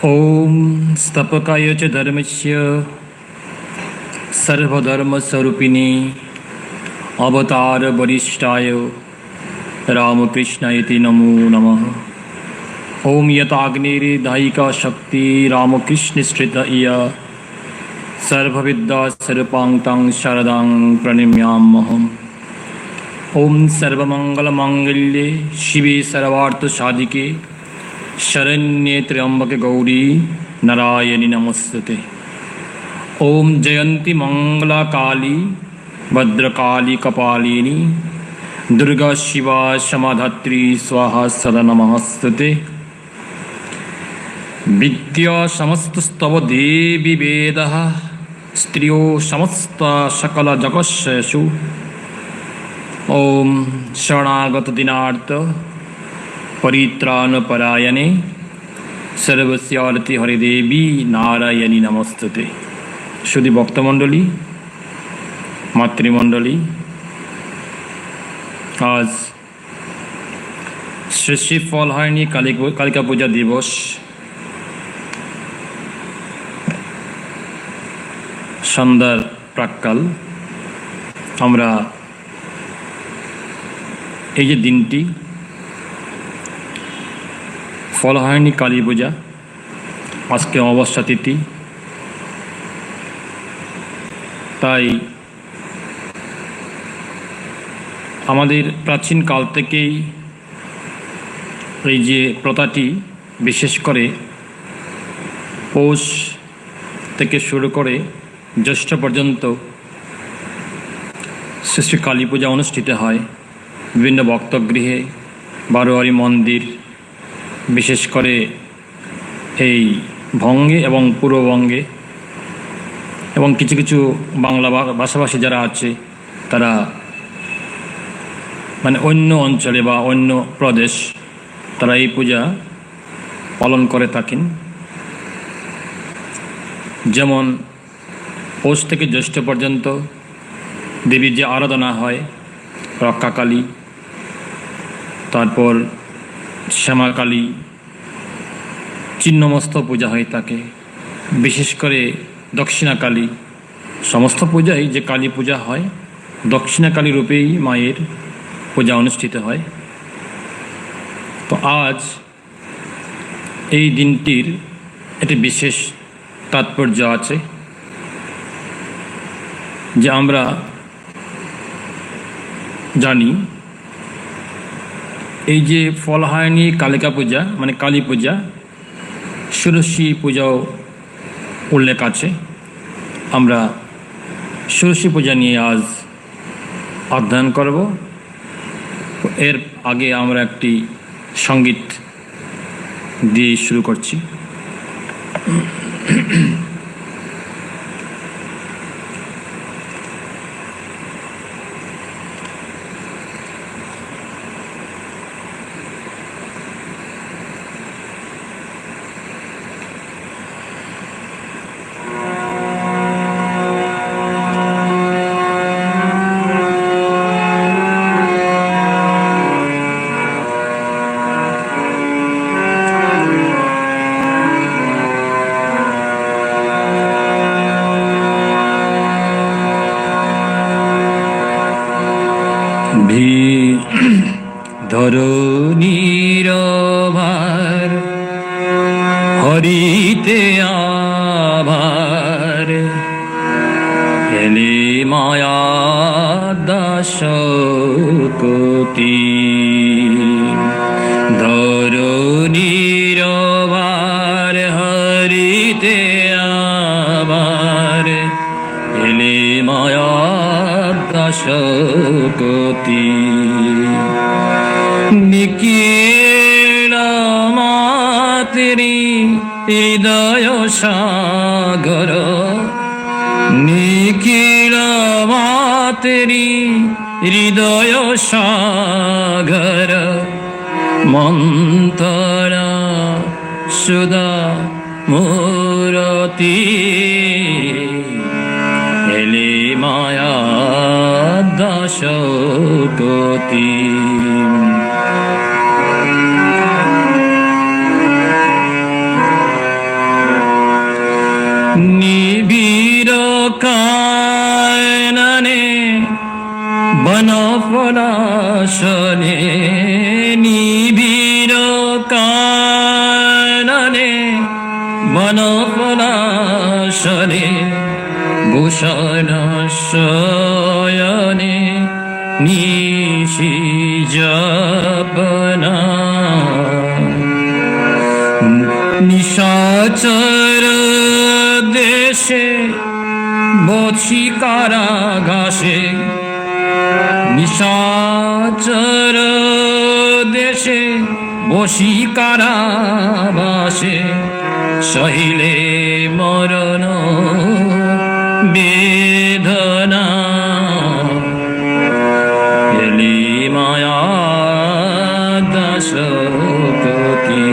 ओम स्थापकाय च धर्मस्य सर्वधर्मस्वरूपिणे अवतार वरिष्ठाय रामकृष्णाय नमो नमः। ओम यताग्निर्दायिका शक्ति रामकृष्णश्रितय सर्वविद्या सर्वपाङ्क्तां शारदां प्रणम्यामहम्। ओम सर्वमङ्गलमाङ्गल्ये शिवे सर्वार्थसाधिके शरण्ये त्र्यंबके गौरी नारायणी नमस्ते। ओम जयंती मंगला काली भद्रकाली कपालिनी दुर्गा शिवा क्षमाधात्री स्वाहा सदा नमस्ते। विद्या समस्तस्तव देवी वेदः स्त्रियो समस्त सकल जगत्सु। ओम शरणागत दिनार्थ परित्राणपरायणे सर्वस्यार्ति हरिदेवी नारायणी नमस्ते। शुद्धि भक्तमंडली मातृमंडली, आज श्री श्री फलहारिणी कालिका पूजा दिवस। सन्ध्यार प्राक्काल আমরা এই যে দিনটি फलहारिणी काली पूजा, आज के अमावस्या तिथि, তাই আমাদের প্রাচীন কাল থেকেই এই যে প্রথাটি বিশেষ করে পৌষ থেকে শুরু করে জ্যৈষ্ঠ পর্যন্ত শ্রী শ্রী কালী পূজা অনুষ্ঠিত হয় বিভিন্ন ভক্তগৃহে, বারোয়ারি মন্দির, বিশেষ করে এই বঙ্গে এবং পূর্ববঙ্গে এবং কিছু কিছু বাংলা ভাষাভাষী যারা আছে তারা মানে অন্য অঞ্চলে বা অন্য প্রদেশ তারা এই পূজা পালন করে থাকেন। যেমন পৌষ থেকে জ্যৈষ্ঠ পর্যন্ত দেবীর যে আরাধনা হয়, রক্ষাকালী, তারপর শ্যামাকালী, চিহ্নমস্ত পূজা হয়ে থাকে। বিশেষ করে দক্ষিণাকালী, সমস্ত পূজাই যে কালী পূজা হয় দক্ষিণাকালী রূপেই মায়ের পূজা অনুষ্ঠিত হয়। তো আজ এই দিনটির একটি বিশেষ তাৎপর্য আছে যে আমরা জানি এই যে ফলহারিণী কালিকা পূজা মানে কালী পূজা, ষোড়শী পূজাও উল্লেখ আছে। আমরা ষোড়শী পূজা নিয়ে আজ অধ্যয়ন করব। এর আগে আমরা একটি সঙ্গীত দিয়ে শুরু করছি। ধরণীর ভার হরিতে আভার এলে মায়া দাসকতি। ধরণীর ভার হরিতে আভার এলে মায়া দাসকতি। নিখিল মাতৃ হৃদয় সাগর, নিখিল মাতৃ হৃদয় সাগর, মন্থরা সুধা মূরতি এলে মায়া দাসকতি। পলাশনে নিবিড় কাননে বন পলাশনে ভূষণ শয়নে নিশি জপনা নিশাচর দেশে বছি কারাগাসে নিশাচর দেশে বসি কারাবাসে সহিলে মরণ বেদনা এলি মায়া দাসপতি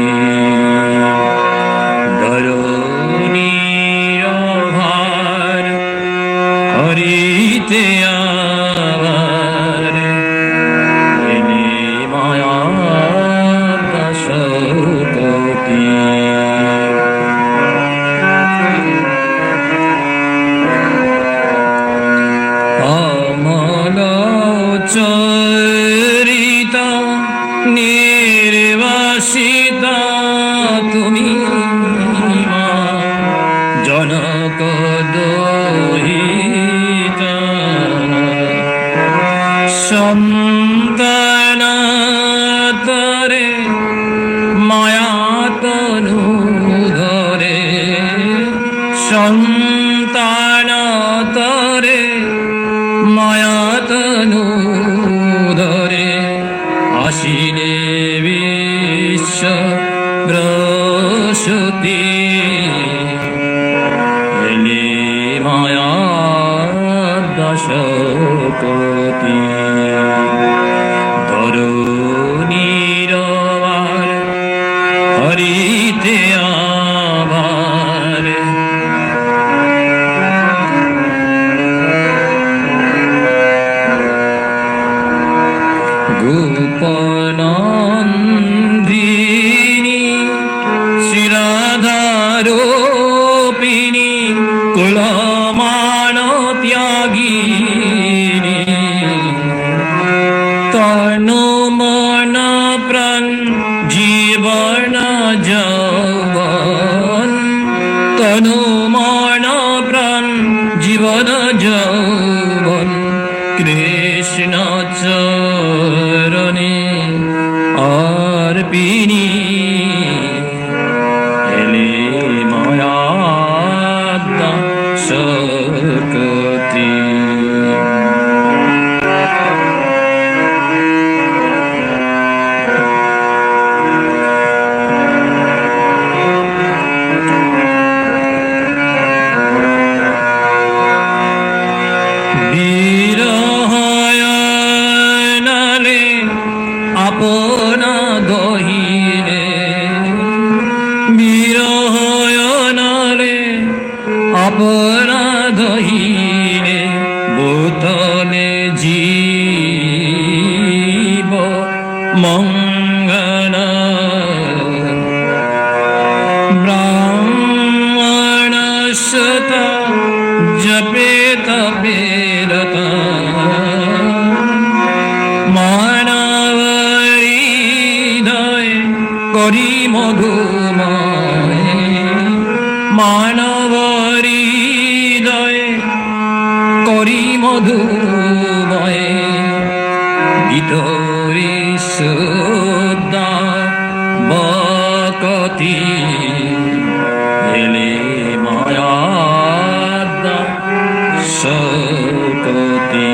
ধরণীর ভার হরিতে আবার এলি মায়া দাসপতি চরিতা নির্বাসিতা তুমি মা জনক দোহিতা সন্তান তরে মায়া তনু ধরে সন্তান তরে মায়া তনু ধরে আসিলে বিশ্ব প্রসূতি এলে মায়া দাসপতি ধরণীর ভার হরিতে আবার গোপনন্দিনী শ্রীরাধারূপিণী কুলমান ত্যাগিনী তনু মন প্রাণ জীবন যৌবন তনু মন প্রাণ জীবন যৌবন কৃষ্ণ চরণে অর্পিণী এলে মায়া দাসপতি বিরহয়নালে আপনা গহিলে বিরহয়নালে আপনা গহিলে বোতলে জীব মঙ্গল ব্রাহ্মণ সত জপে তপে রতা মানব হৃদয় করি মধুময় মানব হৃদয় করি মধুময় ভিতরে শুদ্ধা বকতি এলে মায়া দাসপতি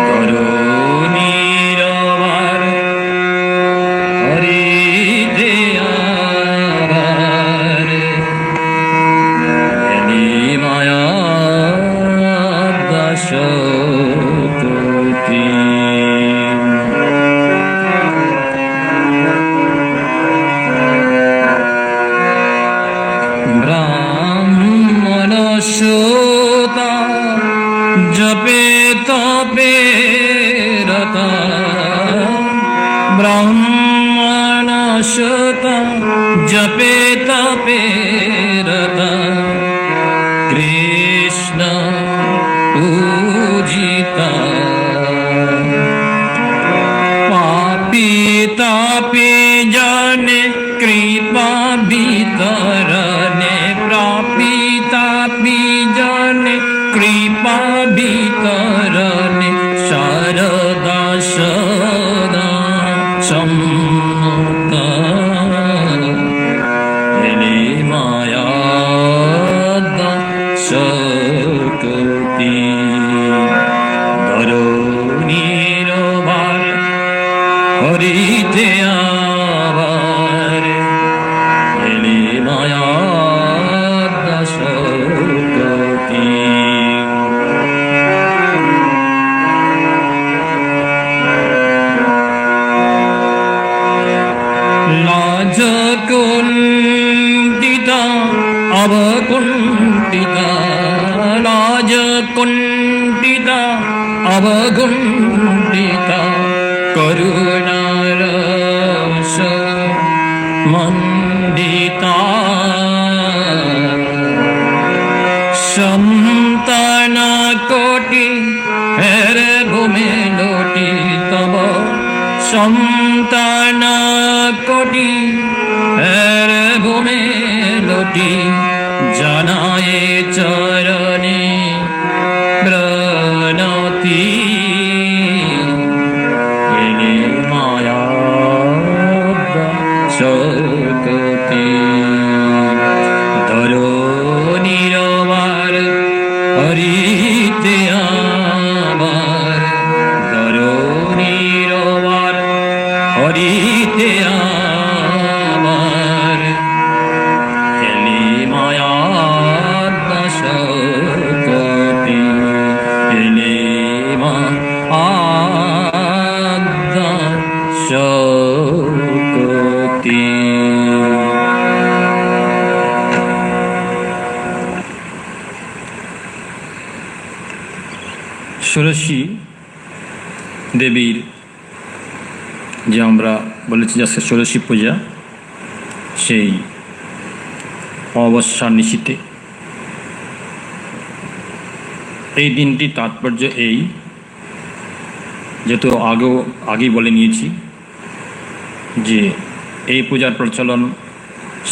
ধরণীর ভার হরিতে আবার এলি মায়া দাসপতি ব্রাহ্মণ সুতা জপে তপে রতা ব্রাহ্মণ সুতা জপে তপে রতা কৃষ্ণ তাপে জানে কৃপা বিতরণে প্রাপিতাপি জানে কৃপা বিতরণে শারদা সদা সম্মতা এলে মায়া শক্তি ধরণীর ভার হরিতে আবার এলে মায়া শক্তি লাজ কুণ্ঠিতা অবকুণ্ঠিতা লাজ কুণ্ঠিতা অবকুণ্ঠিতা করুণারস মণ্ডিতা সন্তান কোটি হের ভূমি লোটি তব সন্তান কোটি হের ভূমি লোটি জানায়ে চরণে প্রণতি এলে মায়া শক্তি ধরো নিরবার হরিতে আবার ধরো নিরবার হরিতে আবার এলে মায়া শক্তি এলে মায়া শক্তি। ষোড়শী দেবীর যে আমরা বলেছি যে ষোড়শী পূজা, সেই অমাবস্যার নিশীতে এই দিনটি তাৎপর্য এই, যেহেতু আগেই বলে নিয়েছি যে এই পূজার প্রচলন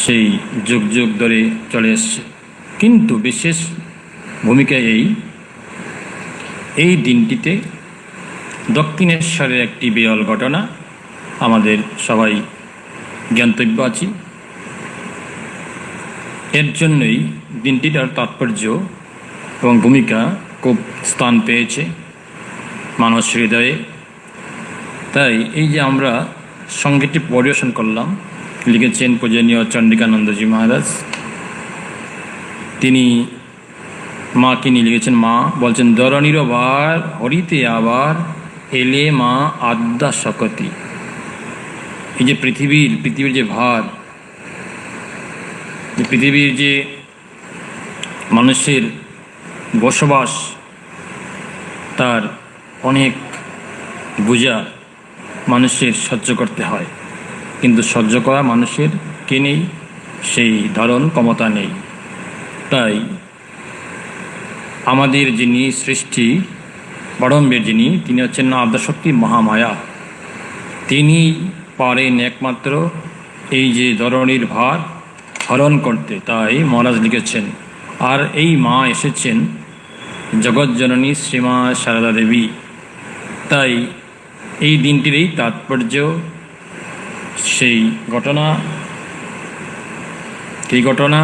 সেই যুগ যুগ ধরে চলে এসছে, কিন্তু বিশেষ ভূমিকা এই দিনটিতে দক্ষিণেশ্বরের একটি বিরল ঘটনা আমাদের সবাই জ্ঞাতব্য আছি। এর জন্যই দিনটিটার তাৎপর্য এবং ভূমিকা খুব স্থান পেয়েছে মানুষ হৃদয়ে। তাই এই যে আমরা সঙ্গীতটি পরিবেশন করলাম, লিখেছেন পূজনীয় চন্ডিকানন্দজি মহারাজ। তিনি মাকে নিয়ে লিখেছেন, মা বলছেন ধরণীর ভার হরিতে আবার এলে মা আদ্যা শকতি। এই যে পৃথিবীর যে ভার, যে পৃথিবীর যে মানুষের বসবাস, তার অনেক বোঝা মানুষের সহ্য করতে হয়, কিন্তু সহ্য করা মানুষের কে নেই, সেই ধারণ ক্ষমতা নেই। তাই আমাদের যিনি সৃষ্টি বড়ম্বের যিনি, তিনি হচ্ছেন না আদ্যাশক্তি মহামায়া। তিনি পারেন একমাত্র এই যে ধরণীর ভার হরণ করতে। তাই মহারাজ লিখেছেন, আর এই মা এসেছেন জগৎজননী শ্রীমা সারদা দেবী। তাই এই দিনটির এই তাৎপর্য, সেই ঘটনা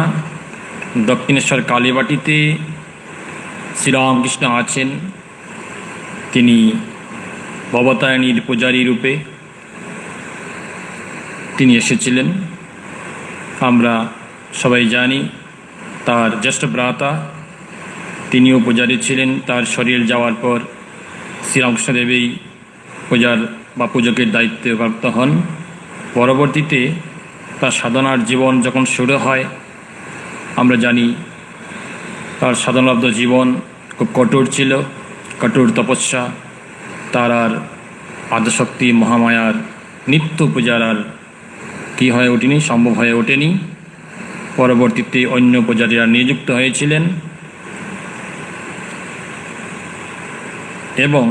দক্ষিণেশ্বর কালীবাটিতে শ্রীরামকৃষ্ণ আছেন, তিনি ভবতারিণীর পূজারী রূপে তিনি এসেছিলেন। আমরা সবাই জানি তার জ্যেষ্ঠ ভ্রাতা তিনিও পূজারী ছিলেন। তার শরীর যাওয়ার পর শ্রীরামকৃষ্ণদেবী পূজার বা পূজকের দায়িত্বে প্রাপ্ত হন। পরবর্তীতে তার সাধনার জীবন যখন শুরু হয়, আমরা জানি তার সাধনালব্ধ জীবন খুব কঠোর ছিল, কঠোর তপস্যা। তার আর আদ্যশক্তি মহামায়ার নিত্য পূজার আর কী হয়ে ওঠেনি, সম্ভব হয়ে ওঠেনি। পরবর্তীতে অন্য পূজারীরা নিযুক্ত হয়েছিলেন এবং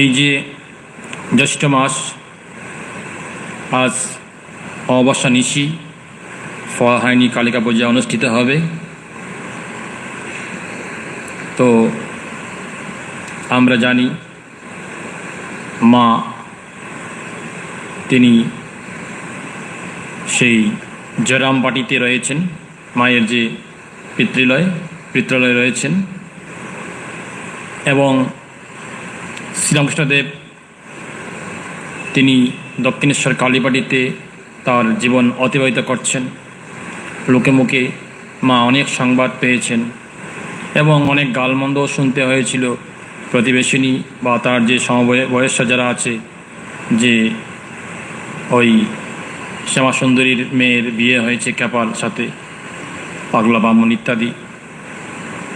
এই যে জ্যৈষ্ঠ মাস, আজ অমাবস্যা নিশি, ফল হয়নি, কালিকা পূজা অনুষ্ঠিত হবে। তো আমরা জানি মা তিনি সেই জয়রামবাটিতে রয়েছেন, মায়ের যে পিতৃলয় রয়েছেন, এবং শ্রীরামকৃষ্ণদেব তিনি দক্ষিণেশ্বর কালীবাড়িতে তার জীবন অতিবাহিত করছেন। লোকে মুখে মা অনেক সংবাদ পেয়েছেন এবং অনেক গালমন্দও শুনতে হয়েছিল প্রতিবেশিনী বা তার যে সমবয়স্ক যারা আছে, যে ওই শ্যামাসুন্দরীর মেয়ের বিয়ে হয়েছে ক্যাপার সাথে, পাগলা বামন ইত্যাদি।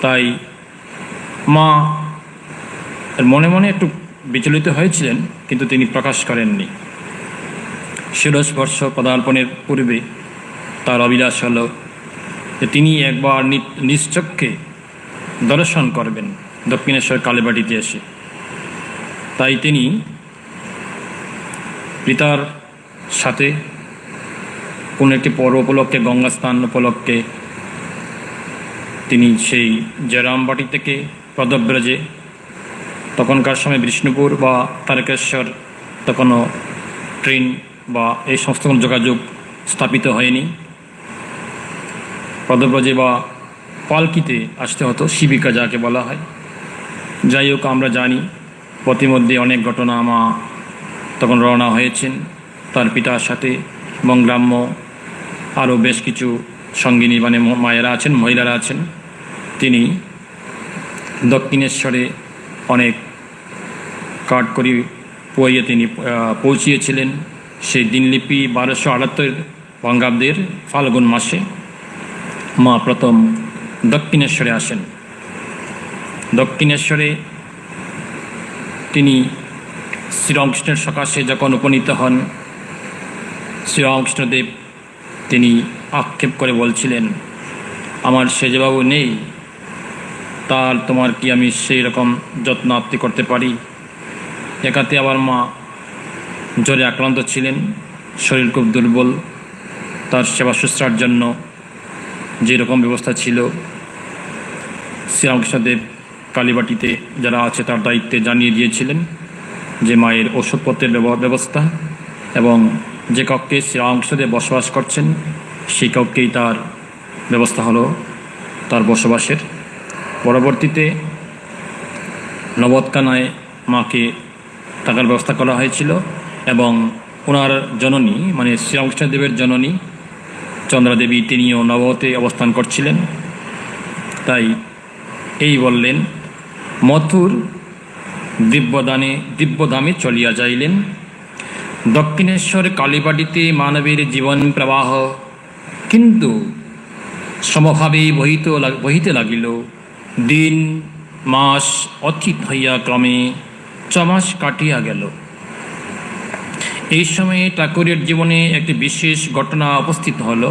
তাই মা মনে মনে একটু বিচলিত হয়েছিলেন, কিন্তু তিনি প্রকাশ করেননি। শিরস্পর্শ পদার্পণের পূর্বে তার অভিলাষ হল যে তিনি একবার নিশ্চক্ষে দর্শন করবেন দক্ষিণেশ্বর কালীবাড়িতে এসে। তাই তিনি পিতার সাথে কোনো একটি পর্ব উপলক্ষে, গঙ্গা স্নান উপলক্ষে তিনি সেই জয়রামবাটি থেকে পদব্রজে, তখনকার সময় বিষ্ণুপুর বা তারকেশ্বর তখনও ট্রেন বা এই সমস্ত কোনো যোগাযোগ স্থাপিত হয়নি, পদব্রজে বা পালকিতে আসতে হতো, শিবিকা যাকে বলা হয়। যাই হোক, আমরা জানি পথিমধ্যে অনেক ঘটনা, মা তখন রওনা হয়েছেন তার পিতার সাথে, এবং গ্রাম্য আরও বেশ কিছু সঙ্গিনী মানে মায়েরা আছেন, মহিলারা আছেন। তিনি দক্ষিণেশ্বরে অনেক কাঠকড়ি পোয়াইয়ে তিনি পৌঁছিয়েছিলেন। সেই দিনলিপি 1278 বঙ্গাব্দের ফাল্গুন মাসে মা প্রথম দক্ষিণেশ্বরে আসেন। দক্ষিণেশ্বরে তিনি শ্রীরামকৃষ্ণের সকাশে যখন উপনীত হন, শ্রীরামকৃষ্ণদেব তিনি আক্ষেপ করে বলছিলেন, আমার সেজবাবু নেই, তার তোমার কি আমি সেই রকম যত্ন আত্তি করতে পারি? একাতে আবার মা জ্বরে আক্রান্ত ছিলেন, শরীর খুব দুর্বল, তার সেবা শুশ্রার জন্য যেরকম ব্যবস্থা ছিল শ্রীরামকৃষ্ণদেব কালীবাটিতে যারা আছে তার দায়িত্বে জানিয়ে দিয়েছিলেন যে মায়ের ওষুধপত্রের ব্যবস্থা, এবং যে কক্ষে শ্রীরামকৃষ্ণদেব বসবাস করছেন সেই কক্ষেই তার ব্যবস্থা হলো তার বসবাসের। পরবর্তীতে নবৎকানায় মাকে থাকার ব্যবস্থা করা হয়েছিল, এবং ওনার জননী মানে শ্রীরামকৃষ্ণদেবের জননী চন্দ্রাদেবী তিনিও নবতে অবস্থান করছিলেন। তাই এই বললেন, মথুর দিব্যধামে চলিয়া যাইলেন, দক্ষিণেশ্বর কালীবাড়িতে মানবের জীবন প্রবাহ কিন্তু সমভাবে বহিতে লাগিল। দিন মাস অতীত হইয়া ক্রমে 6 মাস কাটিয়া গেল। এই সময়ে ঠাকুরের জীবনে একটি বিশেষ ঘটনা উপস্থিত হল।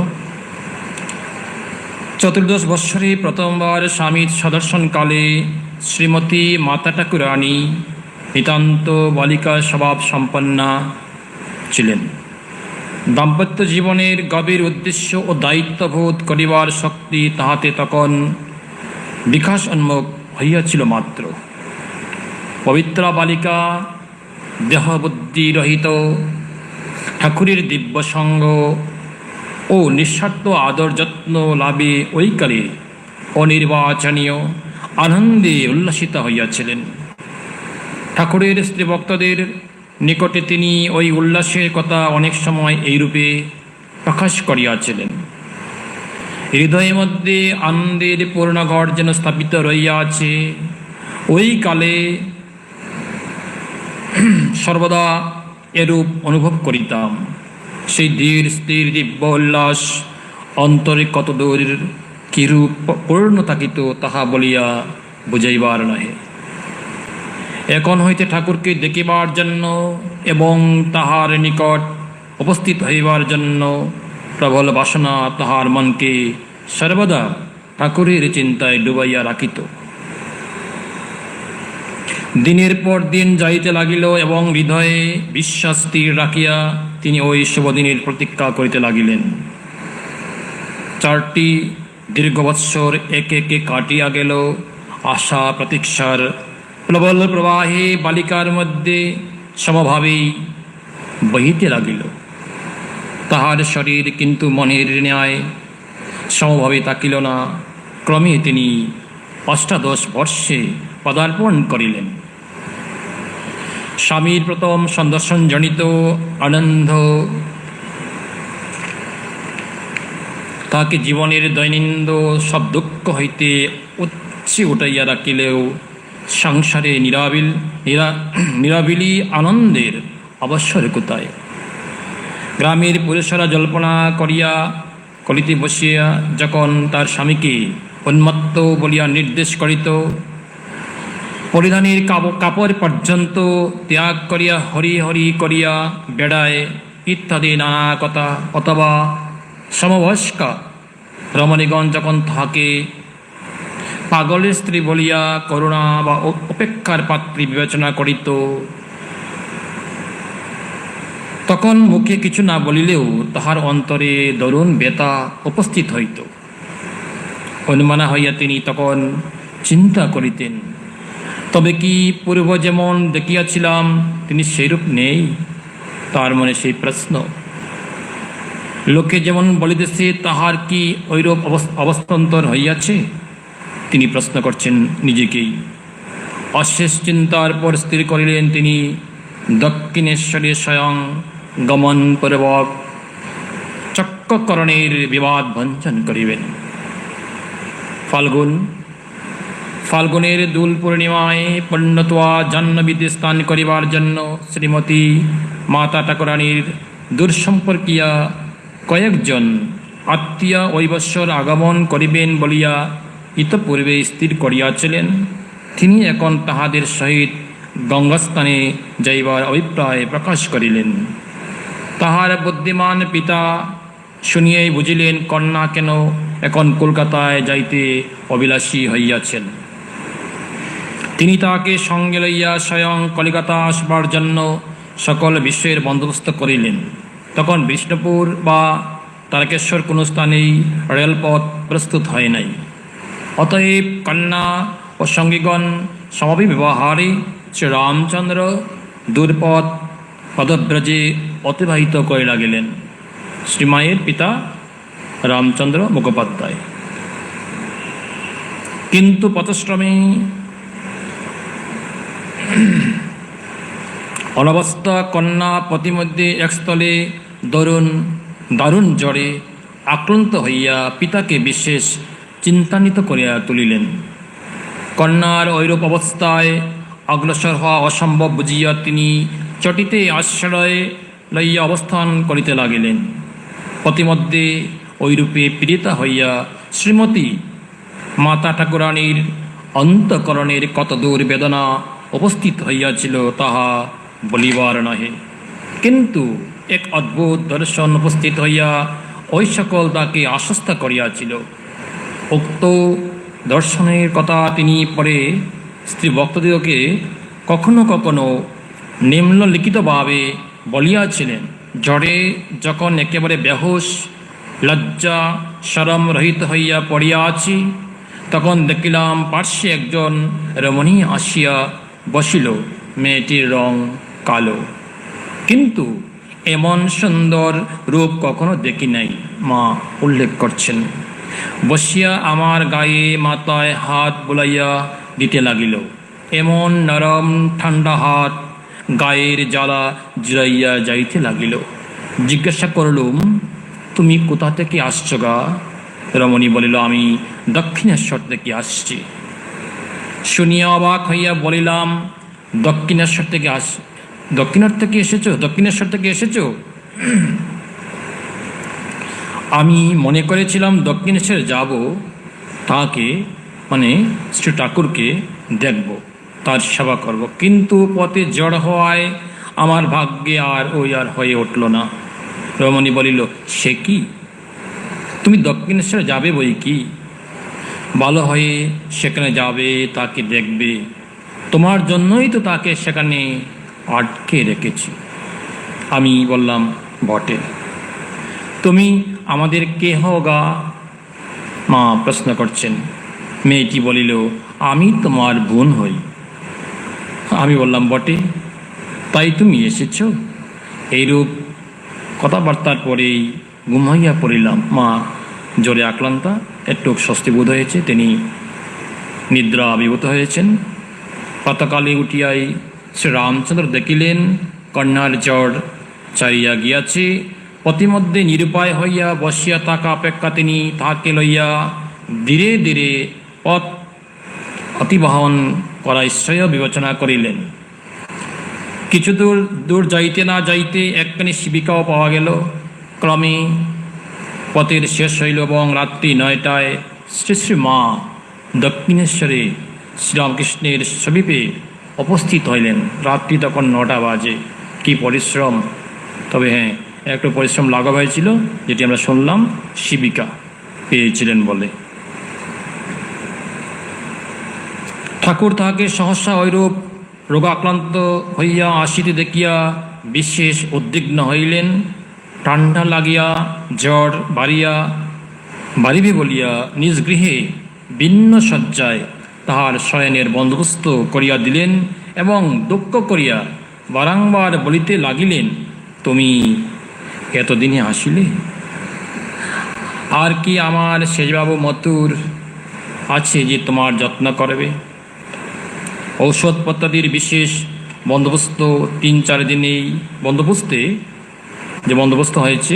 14 বৎসরে প্রথমবার স্বামীর সদর্শনকালে শ্রীমতী মাতা ঠাকুরানী নিতান্ত বালিকা স্বভাব সম্পন্না ছিলেন। দাম্পত্য জীবনের গভীর উদ্দেশ্য ও দায়িত্ববোধ করিবার শক্তি তাহাতে তখন বিকাশ উন্মুখ হইয়াছিল মাত্র। পবিত্রা বালিকা দেহবুদ্ধি রহিত ঠাকুরের দিব্য সঙ্গ ও নিঃস্বার্থ আদর যত্ন লাভে ওইকালে অনির্বাচনীয় আনন্দে উল্লাসিত হইয়াছিলেন। ঠাকুরের স্ত্রী ভক্তদের নিকটে তিনি ওই উল্লাসের কথা অনেক সময় এইরূপে প্রকাশ করিয়াছিলেন। হৃদয়ের মধ্যে আনন্দের পূর্ণঘর যেন স্থাপিত রইয়াছে। ওই কালে সর্বদা এরূপ অনুভব করিতাম। সেই ধীর স্থির দিব্য উল্লাস অন্তরে কত দূর কিরূপ পূর্ণ থাকিত তাহা বলিয়া বুঝাইবার নহে। এখন হইতে ঠাকুরকে দেখিবার জন্য এবং তাহার নিকট উপস্থিত হইবার জন্য প্রবল বাসনা তাহার মনকে সর্বদা ঠাকুরের চিন্তায় ডুবাইয়া রাখিত। দিনের পর দিন যাইতে লাগিল এবং হৃদয়ে বিশ্বাস স্থির রাখিয়া তিনি ওই শুভদিনের প্রতীক্ষা করিতে লাগিলেন। 4টি দীর্ঘ বৎসর একে একে কাটিয়া গেল। আশা প্রতীক্ষার প্রবল প্রবাহে বালিকার মধ্যে সমভাবেই বহিতে লাগিল। তাহার শরীর কিন্তু মনের ন্যায় সমভাবে থাকিল না। ক্রমে তিনি 18 বর্ষে পদার্পণ করিলেন। স্বামীর প্রথম সন্দর্শনজনিত আনন্দ তাকে জীবনের দৈনন্দিন সব দুঃখ হইতে উচ্চে উঠাইয়া রাখিলেও সংসারে নিরাবিলি আনন্দের অবসর কোথায়। গ্রামের পুরুষেরা জল্পনা করিতে বসিয়া যখন তার স্বামীকে উন্মত্ত বলিয়া নির্দেশ করিত, পরিধানের কাপড় পর্যন্ত ত্যাগ করিয়া হরি হরি করিয়া বেড়ায় ইত্যাদি নানা কথা, অথবা সমবয়স্কা রমণীগণ যখন তাহাকে পাগলের স্ত্রী বলিয়া করুণা বা উপেক্ষার পাত্রী বিবেচনা করিত, তখন মুখে কিছু না বলিলেও তাহার অন্তরে দরুণ ব্যথা উপস্থিত হইত। অনুমানা হইয়া তিনি তখন চিন্তা করিতেন, তবে কি পূর্ব যেমন দেখিয়াছিলাম তিনি সেইরূপ নেই? তার মনে সেই প্রশ্ন। লোকে যেমন বলিতেছে তাহার কি ঐরূপ অবস্থান্তর হইয়াছে? তিনি প্রশ্ন করছেন নিজেকেই। অশেষ চিন্তার পর স্থির করিলেন তিনি দক্ষিণেশ্বরে স্বয়ং গমনপূর্বক চক্রকরণের বিবাদ ভঞ্জন করিবেন। ফাল্গুনের দোল পূর্ণিমায় পূর্ণতোয়া জাহ্নবীতে স্নান করিবার জন্য শ্রীমতী মাতা ঠাকুরানীর দূরসম্পর্কীয়া কয়েকজন আত্মীয় ওই বৎসর আগমন করিবেন বলিয়া ইতপূর্বে স্থির করিয়াছিলেন। তিনি এখন তাহাদের সহিত গঙ্গাস্থানে যাইবার অভিপ্রায় প্রকাশ করিলেন। তাহার বুদ্ধিমান পিতা শুনিয়াই বুঝিলেন কন্যা কেন এখন কলকাতায় যাইতে অভিলাষী হইয়াছেন। তিনি তাহাকে সঙ্গে লইয়া স্বয়ং কলিকাতা আসবার জন্য সকল বিষয়ের বন্দোবস্ত করিলেন। তখন বিষ্ণুপুর বা তারকেশ্বর কোনো স্থানেই রেলপথ প্রস্তুত হয় নাই। অতএব কন্যা ও সঙ্গীগণ সমবি ব্যবহারে শ্রীরামচন্দ্র দূরপথ পদব্রজে অতিবাহিত করে লাগিলেন। শ্রীমায়ের পিতা রামচন্দ্র মুখোপাধ্যায়। কিন্তু পথশ্রমে অনবস্থা কন্যা প্রতিমধ্যে একস্থলে দারুণ জ্বরে আক্রান্ত হইয়া পিতাকে বিশেষ চিন্তান্বিত করিয়া তুলিলেন। কন্যার ঐরূপ অবস্থায় অগ্রসর হওয়া অসম্ভব বুঝিয়া তিনি চটিতে আশ্রয় লইয়া অবস্থান করিতে লাগিলেন। প্রতিমধ্যে ঐরূপে পীড়িতা হইয়া শ্রীমতী মাতা ঠাকুরানীর অন্তঃকরণের কত দূর বেদনা উপস্থিত হইয়াছিল তাহা বলিবার নহে। কিন্তু এক অদ্ভুত দর্শন উপস্থিত হইয়া ওই সকল তাকে আশ্বস্ত করিয়াছিল। উক্ত দর্শনের কথা তিনি পরে স্ত্রী ভক্তদিগকে কখনো কখনো নিম্নলিখিতভাবে বলিয়াছিলেন। জ্বরে যখন একেবারে বেহুশ লজ্জা শরম রহিত হইয়া পড়িয়া আছি, তখন দেখিলাম পার্শ্বে একজন রমণী আসিয়া বসিল। মেয়েটির রং কালো, কিন্তু এমন সুন্দর রূপ কখনো দেখি নাই, মা উল্লেখ করছেন। বসিয়া আমার গায়ে মাথায় হাত বুলাইয়া দিতে লাগিল। এমন নরম ঠান্ডা হাত গায়ের জ্বালা জুড়াইয়া যাইতে লাগিল। জিজ্ঞাসা করলুম, তুমি কোথা থেকে আসছ গা? রমণী বলিল, আমি দক্ষিণেশ্বর থেকে আসছি। শুনিয়া অবাক হইয়া বলিলাম, দক্ষিণেশ্বর থেকে দক্ষিণেশ্বর থেকে এসেছো? আমি মনে করেছিলাম দক্ষিণেশ্বর যাব, তাকে মানে শ্রী ঠাকুরকে দেখব, তার সেবা করব, কিন্তু পথে জড় হওয়ায় আমার ভাগ্যে আর হয়ে উঠল না। রমণী বলিল, সে কি, তুমি দক্ষিণেশ্বর যাবে বই কি? ভালো হয়ে সেখানে যাবে, তাকে দেখবে, তোমার জন্যই তো তাকে সেখানে আটকে রেখেছি। আমি বললাম, বটে। তুমি আমাদের কেহ গা? মা প্রশ্ন করছেন। মেয়েটি বলিল, আমি তোমার বোন হই। আমি বললাম, বটে, তাই তুমি এসেছ? এইরূপ কথাবার্তার পরেই ঘুমাইয়া পড়িলাম। মা জ্বরে আক্রান্তা, একটু স্বস্তি বোধ হয়েছে, তিনি নিদ্রা আবির্ভূত হয়েছেন। প্রাতকালে উঠিয়াই শ্রীরামচন্দ্র দেখিলেন কন্যার জ্বর চারিয়া গিয়াছে। প্রতিমধ্যে নিরুপায় হইয়া বসিয়া থাকা অপেক্ষা তিনি তাহাকে লইয়া ধীরে ধীরে পথ অতিবাহন করা শ্রেয় বিবেচনা করিলেন। কিছু দূর যাইতে না যাইতে একখানি শিবিকাও পাওয়া গেল। ক্রমে পথের শেষ হইল এবং রাত্রি 9টায় শ্রী শ্রী মা দক্ষিণেশ্বরে শ্রীরামকৃষ্ণের সমীপে উপস্থিত হইলেন। রাত্রি তখন 9টা বাজে। কি পরিশ্রম! তবে হ্যাঁ, একটু পরিশ্রম লাঘব হয়েছিল, যেটি আমরা শুনলাম, শিবিকা পেয়েছিলেন বলে। ঠাকুর তাহাকে সহসা ঐরূপ রোগাক্রান্ত হইয়া আসিতে দেখিয়া বিশেষ উদ্বিগ্ন হইলেন। ঠান্ডা লাগিয়া জ্বর বাড়িবে বলিয়া নিজ গৃহে ভিন্ন শয্যায় তাহার শয়নের বন্দোবস্ত করিয়া দিলেন এবং দুঃখ করিয়া বারংবার বলিতে লাগিলেন, তুমি এতদিনে আসিলে? আর কি আমার শেষবাবু মতুর আছে যে তোমার যত্ন করবে? ঔষধপত্রাদির বিশেষ বন্দোবস্ত 3-4 দিনেই বন্দোবস্ত হয়েছে,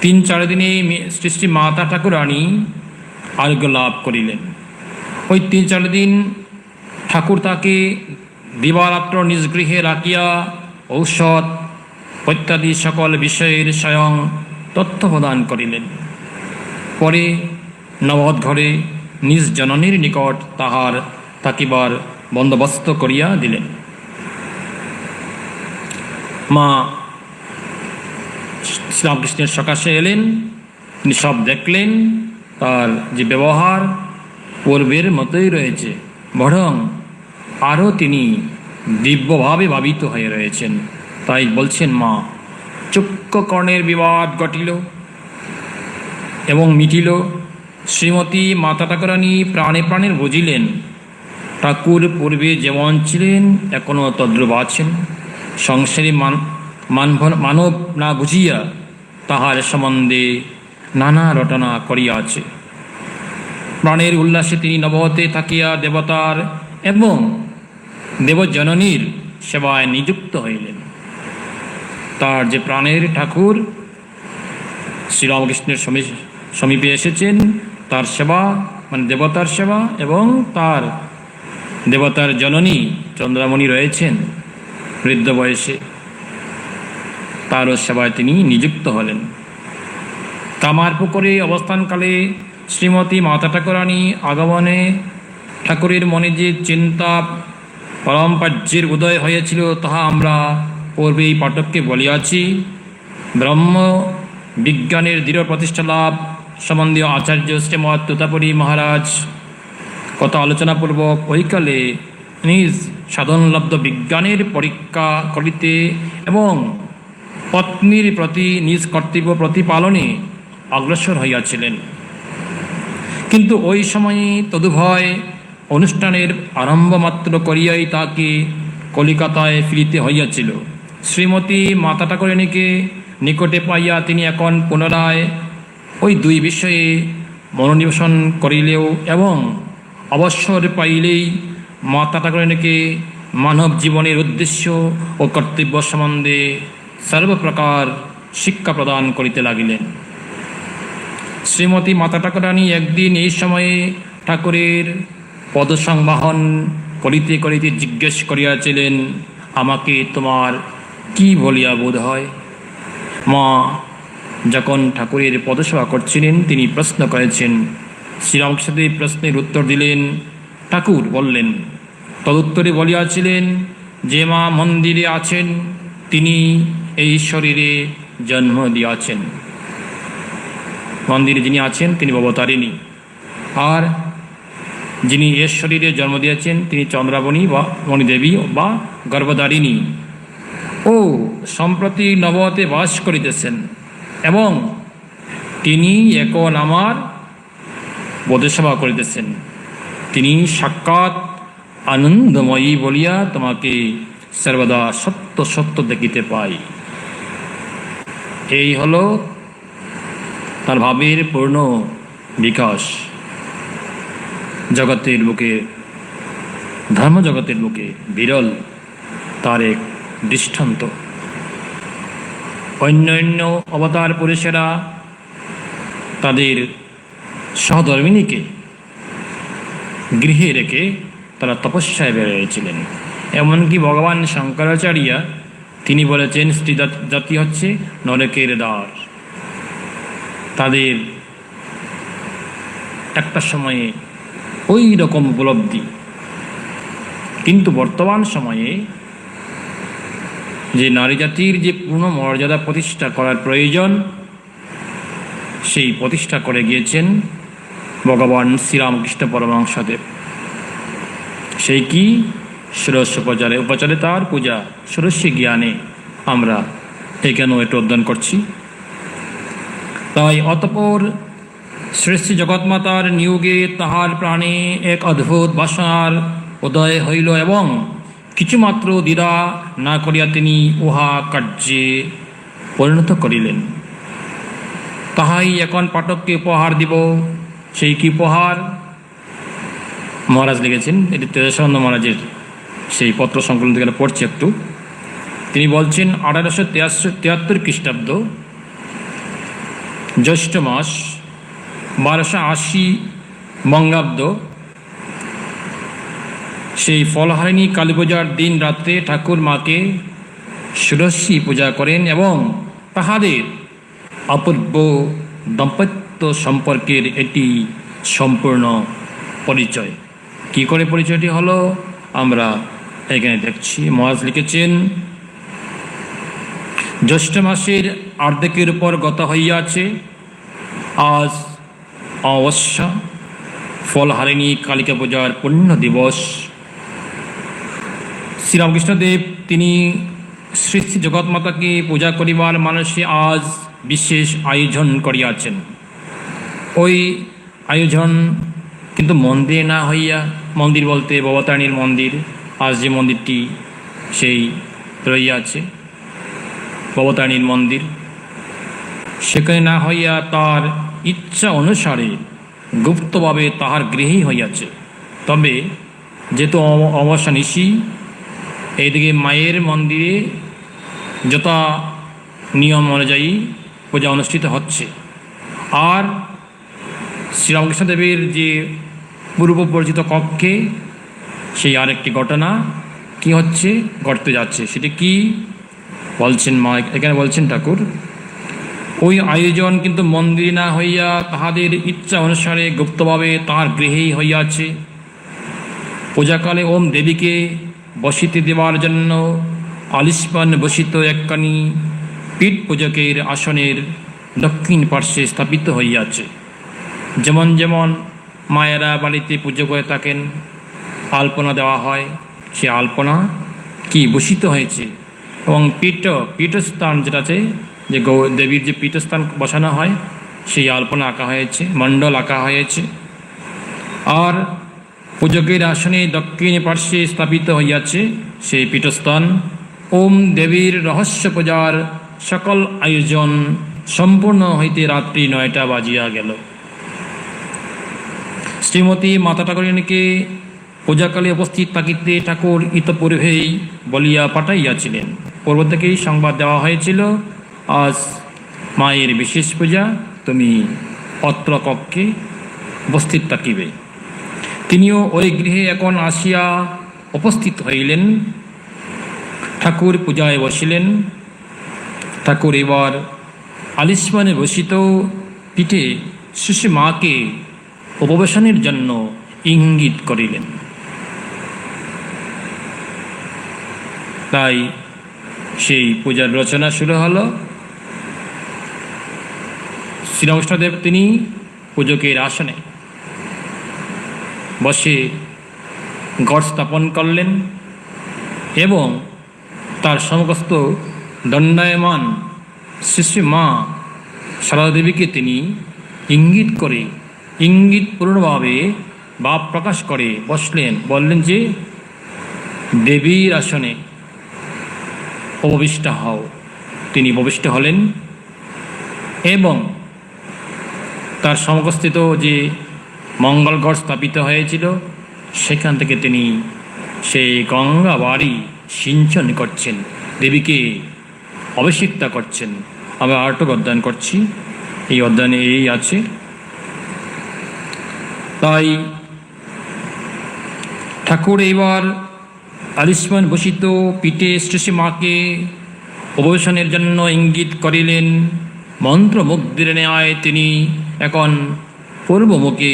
3-4 দিনেই শ্রী শ্রী মাতা ঠাকুরানী আরোগ্য লাভ করিলেন। ওই 3-4 দিন ঠাকুর তাকে দিবারাত্র নিজ গৃহে রাখিয়া ঔষধ ইত্যাদি সকল বিষয়ের স্বয়ং তথ্য প্রদান করিলেন। পরে নবদ ঘরে নিজ জননীর নিকট তাহার থাকিবার বন্দোবস্ত করিয়া দিলেন। মা শ্রীরামকৃষ্ণের সকাশে এলেন, তিনি সব দেখলেন। তার যে ব্যবহার পূর্বের মতোই রয়েছে, বরং আরও তিনি দিব্যভাবে ভাবিত হয়ে রয়েছেন। তাই বলছেন, মা, চক্ষুকর্ণের বিবাদ ঘটিল এবং মিটিল। শ্রীমতী মাতা ঠাকুরানী প্রাণে প্রাণে বুঝিলেন ঠাকুর পূর্বে যেমন ছিলেন এখনও তদ্রূপ আছেন। সংসারী মানব না বুঝিয়া তাহার সম্বন্ধে নানা রটনা করিয়াছে। প্রাণের উল্লাসে তিনি নবহতে থাকিয়া দেবতার এবং দেবজননীর সেবায় নিযুক্ত হইলেন। তার যে প্রাণের ঠাকুর শ্রীরামকৃষ্ণের সমীপে এসেছেন, তার সেবা মানে দেবতার সেবা, এবং তার দেবতার জননী চন্দ্রামণি রয়েছেন বৃদ্ধ বয়সে, তারও সেবায় তিনি নিযুক্ত হলেন। কামারপুকুরে অবস্থানকালে শ্রীমতী মাতা ঠাকুরানী আগমনে ঠাকুরের মনে যে চিন্তা পরমপাজ্যের উদয় হয়েছিল তাহা আমরা পূর্বেই পাঠককে বলিয়াছি। ব্রহ্ম বিজ্ঞানের দৃঢ় প্রতিষ্ঠা লাভ সম্বন্ধীয় আচার্য শ্রীমৎ তোতাপুরী মহারাজ কথা আলোচনাপূর্বক ওইকালে নিজ সাধনলব্ধ বিজ্ঞানের পরীক্ষা করিতে এবং পত্নীর প্রতি নিজ কর্তব্য প্রতিপালনে অগ্রসর হইয়াছিলেন। কিন্তু ওই সময়ে তদুভয় অনুষ্ঠানের আরম্ভ মাত্র করিয়াই তাকে কলিকাতায় ফিরিতে হইয়াছিল। শ্রীমতী মাতা ঠাকুরানীকে নিকটে পাইয়া তিনি এখন পুনরায় ওই 2 বিষয়ে মনোনিবেশন করিলেও এবং অবসর পাইলেই মাতা ঠাকুরানীকে মানব জীবনের উদ্দেশ্য ও কর্তব্য সম্বন্ধে সর্বপ্রকার শিক্ষা প্রদান করিতে লাগিলেন। শ্রীমতী মাতা ঠাকুরানী একদিন এই সময়ে ঠাকুরের পদসংবাহন করিতে করিতে জিজ্ঞেস করিয়াছিলেন, আমাকে তোমার কি বলিয়া বোধ হয়? মা যখন ঠাকুরের পদসেবা করছিলেন তিনি প্রশ্ন করেছেন। শ্রীরামকৃষ্ণদেব প্রশ্নের উত্তর দিলেন। ঠাকুর বললেন, তদুত্তরে বলিয়াছিলেন, যে মা মন্দিরে আছেন তিনি এই শরীরে জন্ম দিয়াছেন। মন্দিরে যিনি আছেন তিনি ভবতারিণী। আর যিনি এর শরীরে জন্ম দিয়েছেন তিনি চন্দ্রাবণী বা মণিদেবী বা গর্ভধারিণী ও সম্প্রতি নবতে বাস করিতেছেন, এবং তিনি এখন আমার বোধসেবা করিতেছেন। তিনি সাক্ষাৎ আনন্দময়ী বলিয়া তোমাকে সর্বদা সত্য সত্য দেখিতে পাই। এই হলো তার ভাবের পূর্ণ বিকাশ। জগতের বুকে, ধর্মজগতের বুকে বিরল তার এক দৃষ্টান্ত। অন্যান্য অবতার পুরুষেরা তাদের সহধর্মিণীকে গৃহে রেখে তারা তপস্যায় বেরিয়েছিলেন। এমনকি ভগবান শঙ্করাচার্য তিনি বলেছেন স্ত্রী জাতি হচ্ছে নরকের দ্বার। তাদের একটা সময়ে ওই রকম উপলব্ধি, কিন্তু বর্তমান সময়ে যে নারী জাতির যে পূর্ণ মর্যাদা প্রতিষ্ঠা করার প্রয়োজন, সেই প্রতিষ্ঠা করে গিয়েছেন ভগবান শ্রীরামকৃষ্ণ পরমহংসদেব। সেই কি ষোড়শ উপচারে তার পূজা, ষোড়শ জ্ঞানে আমরা এখানেও একটু অধ্যয়ন করছি। তাই অতঃপর শ্রেষ্ঠ জগৎমাতার নিয়োগে তাহার প্রাণে এক অদ্ভুত বাসনার উদয় হইল, এবং কিছুমাত্র দ্বিধা না করিয়া তিনি উহা কার্যে পরিণত করিলেন। তাহাই এখন পাঠককে উপহার দিব। সেই কি উপহার? মহারাজ লিখেছেন, এটি তেজাসানন্দ মহারাজের সেই পত্র সংকলন থেকে পড়ছে একটু। তিনি বলছেন 1873 খ্রিস্টাব্দ জ্যৈষ্ঠ মাস 1280 বঙ্গাব্দ সেই ফলহারিণী কালী পূজার দিন রাত্রে ঠাকুর মাকে ষোড়শী পূজা করেন, এবং তাহাদের অপূর্ব দাম্পত্য সম্পর্কের এটি সম্পূর্ণ পরিচয়। কি করে পরিচয়টি হলো আমরা এখানে দেখছি। মহারাজ লিখেছেন, জ্যৈষ্ঠ মাসের অর্ধেকের উপর গত হইয়াছে। আজ অমাবস্যা, ফলহারিণী কালিকা পূজার পুণ্য দিবস। শ্রীরামকৃষ্ণদেব তিনি শ্রী শ্রী জগৎমাতাকে পূজা করিবার মানুষে আজ বিশেষ আয়োজন করিয়াছেন। ওই আয়োজন কিন্তু মন্দিরে না হইয়া, মন্দির বলতে ভবতারিণীর মন্দির, আজ যে মন্দিরটি সেই রইয়াছে ভবতারিণীর মন্দির, সেখানে না হইয়া তার ইচ্ছা অনুসারে গুপ্তভাবে তাহার গৃহেই হইয়াছে। তবে যেহেতু অমাবস্যা নিশি, এইদিকে মায়ের মন্দিরে যথা নিয়ম অনুযায়ী পূজা অনুষ্ঠিত হচ্ছে। আর শ্রীরামকৃষ্ণদেবের যে পূর্ব পরিচিত কক্ষে সেই আরেকটি ঘটনা কি হচ্ছে, ঘটতে যাচ্ছে। সেটি কি বলছেন মা, এখানে বলছেন ঠাকুর, ওই আয়োজন কিন্তু মন্দিরে না হইয়া তাহাদের ইচ্ছা অনুসারে গুপ্তভাবে তাহার গৃহেই হইয়াছে। পূজাকালে ওম দেবীকে বসিতে দেওয়ার জন্য আলিস্পান বসিত একখানি পীঠ পূজকের আসনের দক্ষিণ পার্শ্বে স্থাপিত হইয়াছে। যেমন যেমন মায়েরা বাড়িতে পুজো করে থাকেন, আলপনা দেওয়া হয়, সে আলপনা কি বসিত হয়েছে, এবং পীঠস্থান যেটা আছে, যে দেবীর যে পীঠস্থান বসানো হয়, সেই আলপনা আঁকা হয়েছে, মণ্ডল আঁকা হয়েছে। আর পূজকের আসনে দক্ষিণ পার্শ্বে স্থাপিত হইয়াছে সেই পীঠস্থান। ওম দেবীর রহস্য পূজার সকল আয়োজন সম্পূর্ণ হইতে রাত্রি 9টা বাজিয়া গেল। শ্রীমতী মাতা ঠাকুরানীকে পূজাকালে উপস্থিত থাকিতে ঠাকুর ইতপূর্বেই বলিয়া পাঠাইয়াছিলেন। পূর্ব থেকেই সংবাদ দেওয়া হয়েছিল, আজ মায়ের বিশেষ পূজা, তুমি অত্র কক্ষে উপস্থিত থাকিবে। তিনিও ওই গৃহে এখন আসিয়া উপস্থিত হইলেন। ঠাকুর পূজায় বসিলেন। ঠাকুর এবার আলিস্মানে বসিত পিঠে শিশু মাকে উপবেশনের জন্য ইঙ্গিত করিলেন। তাই সেই পূজার রচনা শুরু হল। শ্রীরামকৃষ্ণদেব তিনি পূজকের আসনে বসে ঘট স্থাপন করলেন এবং তার সমস্ত দণ্ডায়মান শ্রী মা সারদা দেবীকে তিনি ইঙ্গিতপূর্ণভাবে ভাব প্রকাশ করে বসলেন, বললেন যে দেবীর আসনে উপবিষ্ট হও। তিনি উপবিষ্ট হলেন এবং তার সমবস্থিত যে মঙ্গলঘট স্থাপিত হয়েছিল সেখান থেকে তিনি সেই গঙ্গা বাড়ি সিঞ্চন করছেন, দেবীকে অভিষিক্তা করছেন। আমরা আরেকটু অধ্যয়ন করছি, এই অধ্যয়নে এই আছে। তাই ঠাকুর এবার আলিস্মান বসিত পিঠে শ্রী মাকে অবসানের জন্য ইঙ্গিত করিলেন। মন্ত্রমুগ্ধের ন্যায় তিনি এখন পূর্বমুখে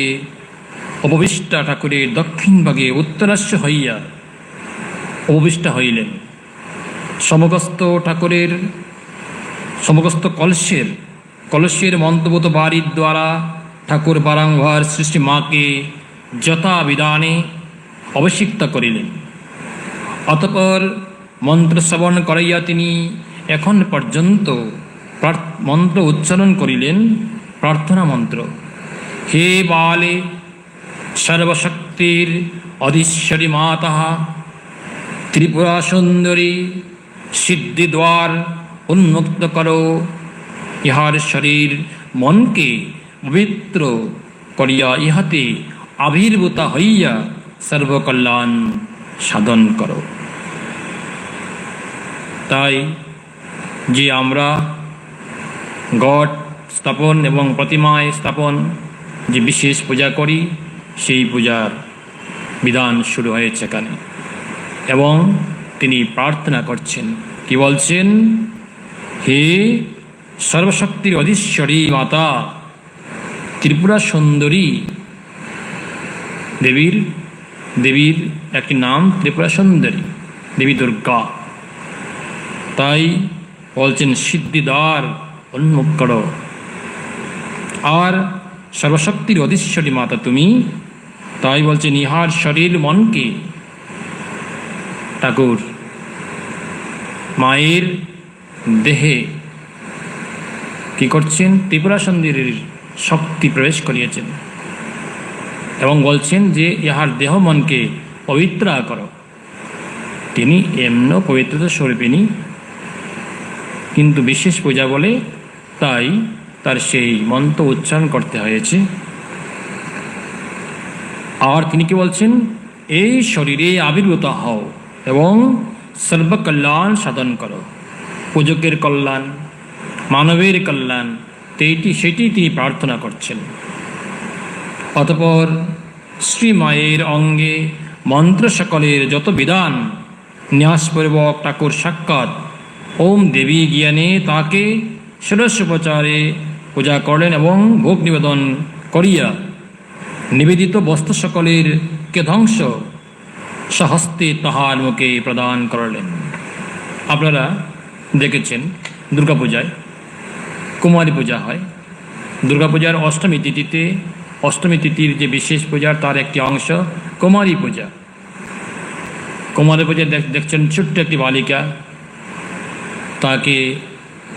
উপবিষ্টা ঠাকুরের দক্ষিণ ভাগে উত্তরাস্য হইয়া উপবিষ্ট হইলেন। সমগস্ত ঠাকুরের সমগস্ত কলসের মন্ত্রভূত বাড়ির দ্বারা ঠাকুর বারংবার সৃষ্টি মাকে যথাবিধানে অভিষিক্ত করিলেন। অতঃপর মন্ত্র শ্রবণ করাইয়া তিনি এখন পর্যন্ত মন্ত্র উচ্চারণ করিলেন, প্রার্থনা মন্ত্র। হে বালে সর্বশক্তির অধীশ্বরী মাতা, ত্রিপুরা সুন্দরী, সিদ্ধিদ্বার উন্মুক্ত করো। ইহার শরীর মনকে পবিত্র করিয়া ইহাতে আবির্ভূত হইয়া সর্বকল্যাণ সাধন করো। তাই যে আমরা ঘট স্থাপন এবং প্রতিমায় স্থাপন যে বিশেষ পূজা করি, সেই পূজার বিধান শুরু হয়েছে এখানে। এবং তিনি প্রার্থনা করছেন, কি বলছেন? হে সর্বশক্তির অধীশ্বরী মাতা, ত্রিপুরা সুন্দরী। দেবীর একটি নাম ত্রিপুরা সুন্দরী, দেবী দুর্গা। তাই বলছেন সিদ্ধিদ্বার উন্মুক্ত করো। আর সর্বশক্তির অধীশ্বরী মাতা তুমি, তাই বলছেন ইহার শরীর মনকে ঠাকুর মায়ের দেহে কি করছেন? ত্রিপুরা সুন্দরীর শক্তি প্রবেশ করিয়েছেন এবং বলছেন যে ইহার দেহ মনকে পবিত্র করো। তিনি এমন পবিত্রতা স্বরূপিনী, কিন্তু বিশেষ পূজা বলে তাই তার সেই মন্ত্র উচ্চারণ করতে হয়েছে। আর তিনি কি বলছেন? এই শরীরে আবির্ভূত হও এবং সর্বকল্যাণ সাধন করো। পূজকের কল্যাণ, মানবের কল্যাণ, সেটি তিনি প্রার্থনা করছেন। অতঃপর শ্রী মায়ের অঙ্গে মন্ত্র সকলের যত বিধান ন্যাসপূর্বক ঠাকুর সাক্ষাৎ ওম দেবী জ্ঞানে তাকে ষোড়শোপচারে পূজা করলেন এবং ভোগ নিবেদন করিয়া নিবেদিত বস্তু সকলের কে ধ্বংস সহস্তে তাহার মুখে প্রদান করলেন। আপনারা দেখেছেন দুর্গাপূজায় কুমারী পূজা হয়। দুর্গাপূজার অষ্টমী তিথির যে বিশেষ পূজার তার একটি অংশ কুমারী পূজা। কুমারী পূজা দেখছেন ছোট্ট একটি বালিকা, তাকে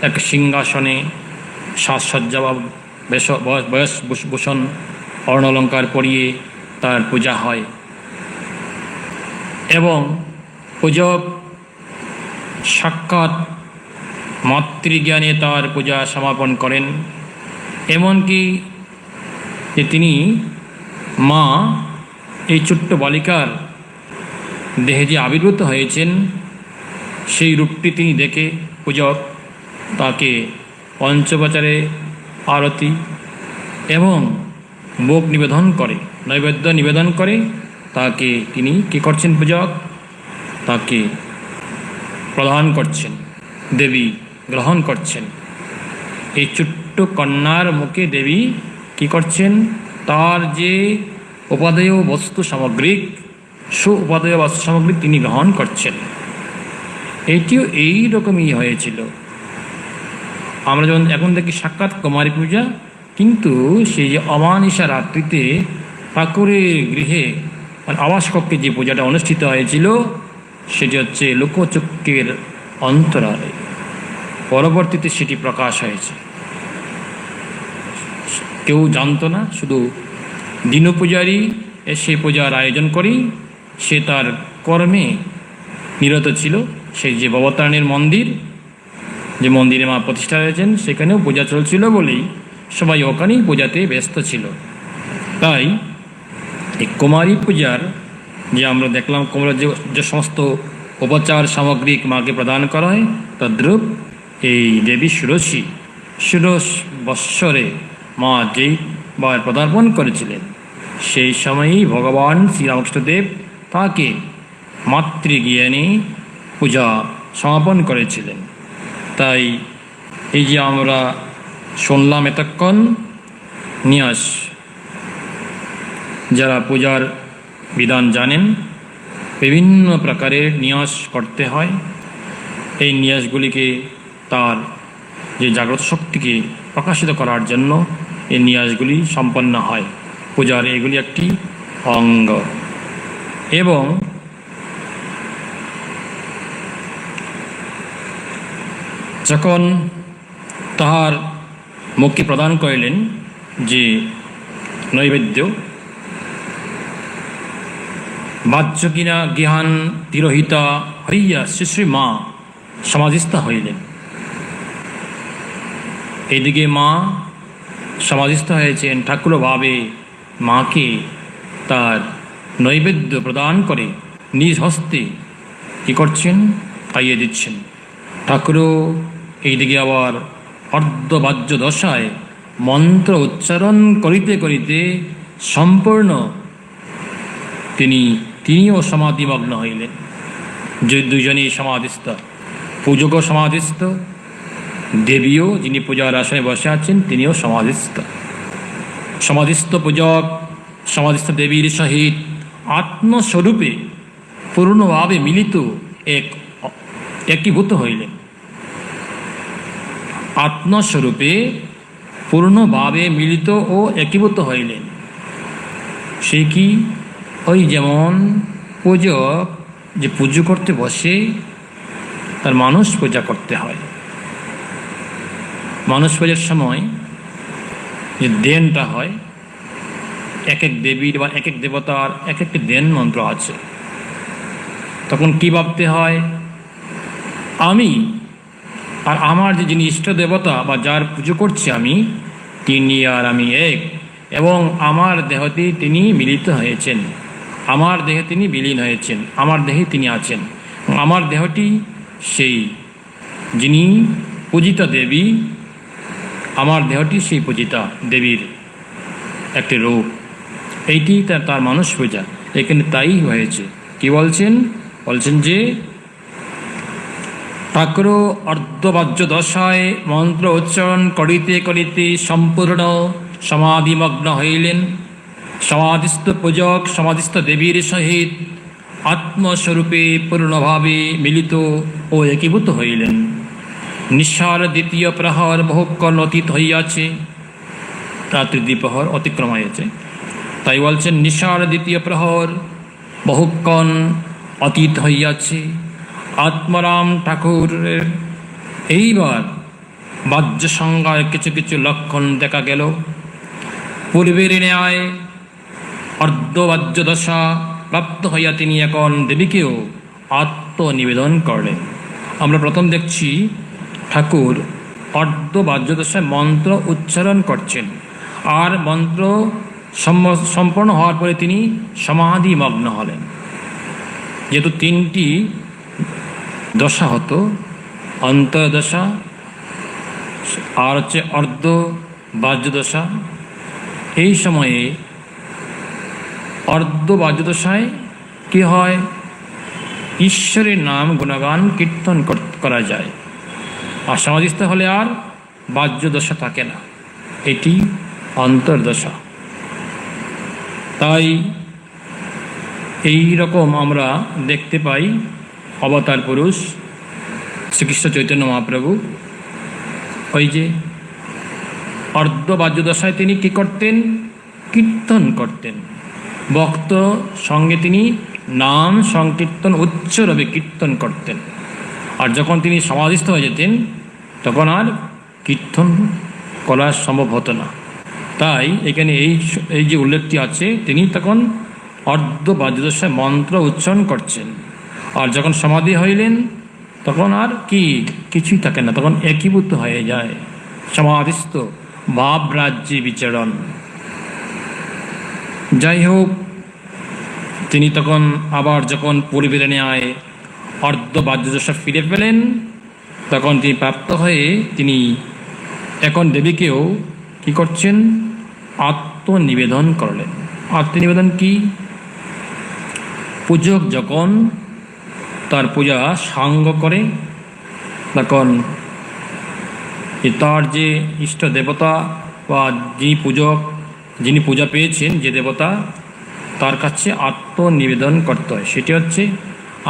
এক সিংহাসনে সাজসজ্জা বা বয়সভূষণ অর্ণালঙ্কার পরিয়ে তার পূজা হয় এবং পূজক সাক্ষাৎ মাতৃজ্ঞানে তার পূজা সমাপন করেন। এমনকি যে তিনি মা এই ছোট্ট বালিকার দেহে যে আবির্ভূত হয়েছেন সেই রূপটি তিনি দেখে পূজক তাকে পঞ্চোপচারে আরতি এবং ভোগ নিবেদন করে, নৈবেদ্য নিবেদন করে। তাকে তিনি কী করছেন? পূজক তাকে প্রদান করছেন, দেবী গ্রহণ করছেন। এই ছোট্ট কন্যার মুখে দেবী কী করছেন? তার যে উপাদেয় বস্তু সামগ্রিক উপাদেয় বস্তু সামগ্রিক তিনি গ্রহণ করছেন। এটিও এই রকমই হয়েছিল। আমরা যেমন এখন দেখি সাক্ষাৎ কুমারী পূজা, কিন্তু সেই যে অমানিসা রাত্রিতে ঠাকুরের গৃহে মানে আবাস কক্ষে যে পূজাটা অনুষ্ঠিত হয়েছিল সেটি হচ্ছে লোকচক্ষের অন্তরালে। পরবর্তীতে সেটি প্রকাশ হয়েছে, কেউ জানতো না, শুধু দীন পূজারী এসে পূজার আয়োজন করি, সে তার কর্মে নিরত ছিল। সেই যে ভবতারিণীর মন্দির, যে মন্দিরে মা প্রতিষ্ঠা হয়েছেন, সেখানেও পূজা চলছিল বলেই সবাই ওখানেই পূজাতে ব্যস্ত ছিল। তাই এই কুমারী পূজার যে আমরা দেখলাম, কুমার যে সমস্ত উপচার সামগ্রিক মাকে প্রদান করা হয়, তদ্রূপ এই দেবী ষোড়শ বৎসরে মা যেই বার পদার্পণ করেছিলেন, সেই সময়েই ভগবান শ্রীরামকৃষ্ণদেব তাকে মাতৃজ্ঞানে পূজা সমাপন করেছিলেন। তাই এই যে আমরা শুনলাম এতক্ষণ নিয়াস, যারা পূজার বিধান জানেন, বিভিন্ন প্রকারের নিয়াস করতে হয়। এই নিয়াসগুলিকে তার যে জাগ্রত শক্তিকে প্রকাশিত করার জন্য এই নিয়াসগুলি সম্পন্ন হয়। পূজার এগুলি একটি অঙ্গ। এবং যখন তাহার মুখকে প্রদান করিলেন যে নৈবেদ্য, বাহ্য কিনা জ্ঞান তিরোহিতা হইয়া শ্রী মা সমাধিস্থ হইলেন। এইদিকে মা সমাধিস্থ হয়েছেন, ঠাকুর ভাবে মাকে তার নৈবেদ্য প্রদান করে নিজ হস্তে কী করছেন, খাইয়ে দিচ্ছেন। ঠাকুরও এইদিকে আবার অর্ধবাহ্য দশায় মন্ত্র উচ্চারণ করিতে করিতে সম্পূর্ণ তিনিও সমাধিমগ্ন হইলেন। যে দুজনেই সমাধিস্থ, পূজকও সমাধিস্থ, দেবীও যিনি পূজার আসনে বসে আছেন তিনিও সমাধিস্থ। সমাধিস্থ পূজক সমাধিস্থ দেবীর সহিত আত্মস্বরূপে পূর্ণভাবে মিলিত একীভূত হইলেন। আত্মস্বরূপে পূর্ণভাবে মিলিত ও একীভূত হইলেন। সে কি, ওই যেমন পূজক যে পুজো করতে বসে তার মানুষ পূজা করতে হয়, মানুষ পূজার সময় যে দেনটা হয়, এক এক দেবীর বা এক এক দেবতার এক একটি দেন মন্ত্র আছে। তখন কি ভাবতে হয়, আমি আর আমার যে যিনি ইষ্ট দেবতা বা যার পুজো করছি আমি, তিনি আর আমি এক, এবং আমার দেহতে তিনি মিলিত হয়েছেন, আমার দেহে তিনি বিলীন হয়েছেন, আমার দেহে তিনি আছেন। আমার দেহটি সেই যিনি পূজিতা দেবী, আমার দেহটি সেই পূজিতা দেবীর একটি রূপ। এইটি তার মানুষ পূজা। এখানে তাই হয়েছে। কি বলছেন যে ঠাকুর অর্ধবাহ্য দশায় মন্ত্র উচ্চারণ করিতে করিতে সম্পূর্ণ সমাধিমগ্ন হইলেন। সমাধিস্থ পূজক সমাধিস্থ দেবীর সহিত আত্মস্বরূপে পূর্ণভাবে মিলিত ও একীভূত হইলেন। নিঃসার দ্বিতীয় প্রহর বহুক্ষণ অতীত হইয়াছে, রাত্রি দ্বিপ্রহর অতিক্রম হয়েছে। তাই বলছেন নিঃসার দ্বিতীয় প্রহর বহুক্ষণ অতীত হইয়াছে। আত্মারাম ঠাকুরের এইবার বাহ্য সংজ্ঞায় কিছু কিছু লক্ষণ দেখা গেল। পূর্বের ন্যায় অর্ধবাহ্য দশা প্রাপ্ত হইয়া তিনি এখন দেবীকেও আত্মনিবেদন করলেন। আমরা প্রথম দেখছি ঠাকুর অর্ধবাহ্য দশায় মন্ত্র উচ্চারণ করছেন, আর মন্ত্র সম্পন্ন হওয়ার পরে তিনি সমাধিমগ্ন হলেন। যেহেতু তিনটি দশা হতো, অন্তর্দশা আর হচ্ছে অর্ধবাহ্য দশা। এই সময়ে অর্ধবাহ্য দশায় কি হয়, ঈশ্বরের নাম গুণগান কীর্তন করা যায়, আর সমাধিস্থ হলে আর বাহ্য দশা থাকে না, এটি অন্তর্দশা। তাই এই রকম আমরা দেখতে পাই অবতার পুরুষ শ্রীকৃষ্ণ চৈতন্য মহাপ্রভু ওই যে অর্ধবাহ্য দশায় তিনি কি করতেন, কীর্তন করতেন। ভক্ত সঙ্গে তিনি নাম সংকীর্তন উচ্চরবে কীর্তন করতেন। আর যখন তিনি সমাধিস্থ হয়ে যেতেন তখন আর কীর্তন করা সম্ভব হতো না। তাই এখানে এই যে উল্লেখটি আছে, তিনি তখন অর্ধ বাদ্যদশায় মন্ত্র উচ্চারণ করছেন। আর যখন সমাধি হইলেন তখন আর কিছুই থাকে না, তখন একীভূত হয়ে যায়, সমাধিস্থ ভাব রাজ্যে বিচরণ। যাই হোক, তিনি তখন আবার যখন পরিবেদনে নেয় অর্ধ বাদ্যদশা ফিরে পেলেন, তখন তিনি প্রাপ্ত হয়ে তিনি এখন দেবীকেও কি করছেন, আত্মনিবেদন করলেন। আত্মনিবেদন কি? পূজক যখন তার পূজা সাঙ্গ করে তখন তার যে ইষ্ট দেবতা বা যিনি পূজা পেয়েছেন, যে দেবতা, তার কাছে আত্মনিবেদন করতে হয়। সেটি হচ্ছে,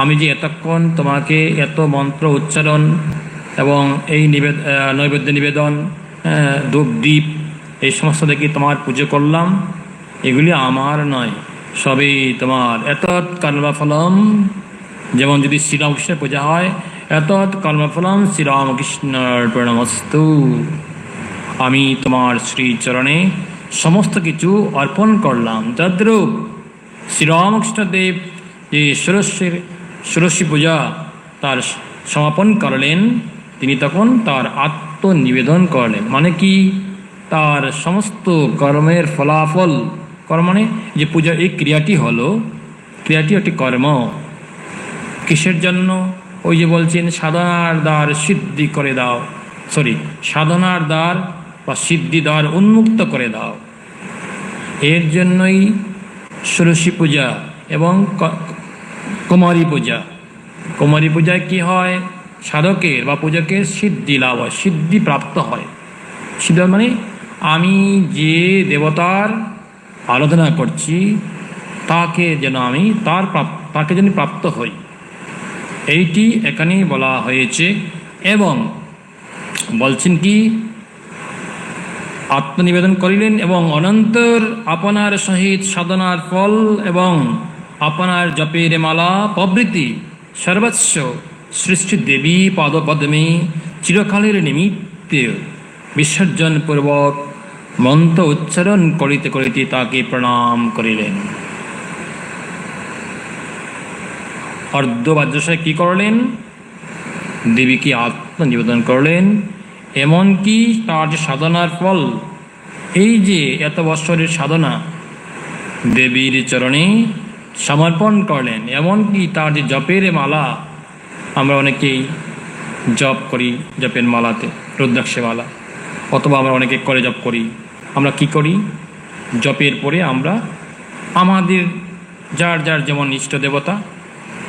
আমি যে এতক্ষণ তোমাকে এত মন্ত্র উচ্চারণ এবং এই নৈবেদ্য নিবেদন, ধূপ দ্বীপ এই সমস্ত দেখি তোমার পুজো করলাম, এগুলি আমার নয়, সবই তোমার। এতৎ কর্মফলম, যেমন যদি শ্রীরামকৃষ্ণের পূজা হয়, এতৎ কর্মফলম শ্রীরামকৃষ্ণার্পণমস্তু, আমি তোমার শ্রীচরণে সমস্ত কিছু অর্পণ করলাম। তদ্রূপ শ্রীরামকৃষ্ণদেব যে ষোড়শী পূজা তার সমাপন করলেন, তিনি তখন তার আত্মনিবেদন করলেন। মানে কি? তার সমস্ত কর্মের ফলাফল, কর্ম মানে যে পূজা, এই ক্রিয়াটি হলো, ক্রিয়াটি একটি কর্ম। কিসের জন্য? ওই যে বলছেন সাধনার দ্বার সিদ্ধি করে দাও, সাধনার দ্বার বা সিদ্ধি দ্বার উন্মুক্ত করে দাও। এর জন্যই ষোড়শী পূজা এবং কুমারী পূজা। কুমারী পূজায় কি হয়? সাধকের বা পূজকের সিদ্ধি লাভ হয়, সিদ্ধি প্রাপ্ত হয়। সিদ্ধি মানে আমি যে দেবতার আরাধনা করছি তাকে যেন আমি তাকে যেন প্রাপ্ত হই, এইটি এখানে বলা হয়েছে। এবং বলছেন কি, আত্মনিবেদন করিলেন এবং অনন্তর আপনার সহিত সাধনার ফল এবং আপনার জপের মালা প্রভৃতি সর্বস্ব সৃষ্টি দেবী পাদপদ্মে চিরকালের নিমিত্তে বিসর্জন পূর্বক মন্ত্র উচ্চারণ করিতে করিতে তাকে প্রণাম করিলেন। অর্ধবাদ্যসায় কি করলেন? দেবীকে আত্মনিবেদন করলেন, এমনকি তার যে সাধনার ফল, এই যে এত বৎসরের সাধনা দেবীর চরণে সমর্পণ করলেন। এমনকি তার যে জপের মালা, আমরা অনেকেই জপ করি, জপের মালাতে রুদ্রাক্ষে মালা, অথবা আমরা অনেকে করে জপ করি। আমরা কি করি? জপের পরে আমরা আমাদের যার যার যেমন ইষ্ট দেবতা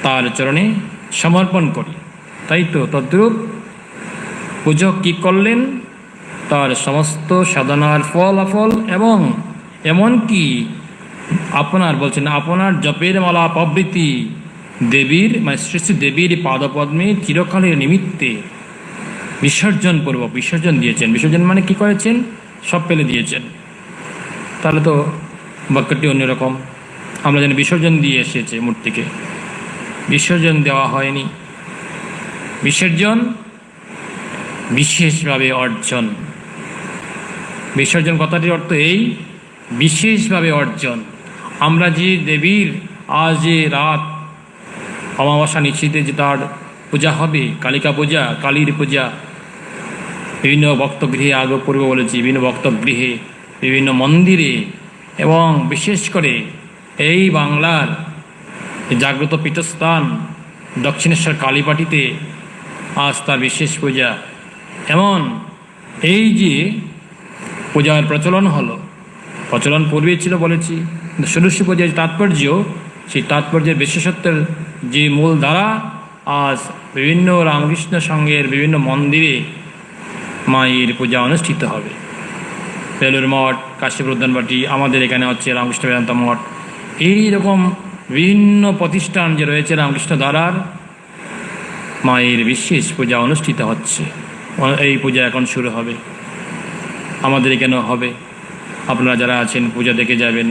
তার চরণে সমর্পণ করি, তাই তো? তদ্রূপ পূজক কি করলেন? তার সমস্ত সাধনার ফলাফল এবং এমনকি আপনার আপনার জপের মালা প্রভৃতি দেবীর মানে শ্রী দেবীর পাদপদ্মে চিরকালের নিমিত্তে বিসর্জন পূর্বক বিসর্জন দিয়েছেন। বিসর্জন মানে কি করেছেন? সব ফেলে দিয়েছেন। তাহলে তো বাক্যটি অন্যরকম। আমরা যেন বিসর্জন দিয়ে এসেছে মূর্তিকে, বিসর্জন দেওয়া হয়নি। বিসর্জন বিশেষভাবে অর্জন। বিসর্জন কথাটির অর্থ এই, বিশেষভাবে অর্জন। আমরা যে দেবীর আজ যে রাত অমাবস্যা নিশ্চিতে যে তার পূজা হবে, কালিকা পূজা, কালীর পূজা, বিভিন্ন ভক্তগৃহে, আগে পূর্বে বলেছি, বিভিন্ন ভক্তগৃহে, বিভিন্ন মন্দিরে এবং বিশেষ করে এই বাংলার জাগ্রত পীঠস্থান দক্ষিণেশ্বর কালীপাটিতে আজ তার বিশেষ পূজা। এমন এই যে পূজার প্রচলন হলো, প্রচলন পূর্বে ছিল বলেছি, ষোড়শী পূজার তাৎপর্য, সেই তাৎপর্যের বিশেষত্বের যে মূল ধারা আজ বিভিন্ন রামকৃষ্ণ সংঘের বিভিন্ন মন্দিরে মায়ের পূজা অনুষ্ঠিত হবে। বেলুর মঠ, কাশীপুর উদ্যানবাটি, আমাদের এখানে হচ্ছে রামকৃষ্ণ বেদান্ত মঠ, এইরকম বিভিন্ন প্রতিষ্ঠান যে রয়েছে রামকৃষ্ণ ধারার, মায়ের বিশেষ পূজা অনুষ্ঠিত হচ্ছে। এই পূজা এখন শুরু হবে, আমাদের এখানেও হবে। আপনারা যারা আছেন পূজা দেখে যাবেন।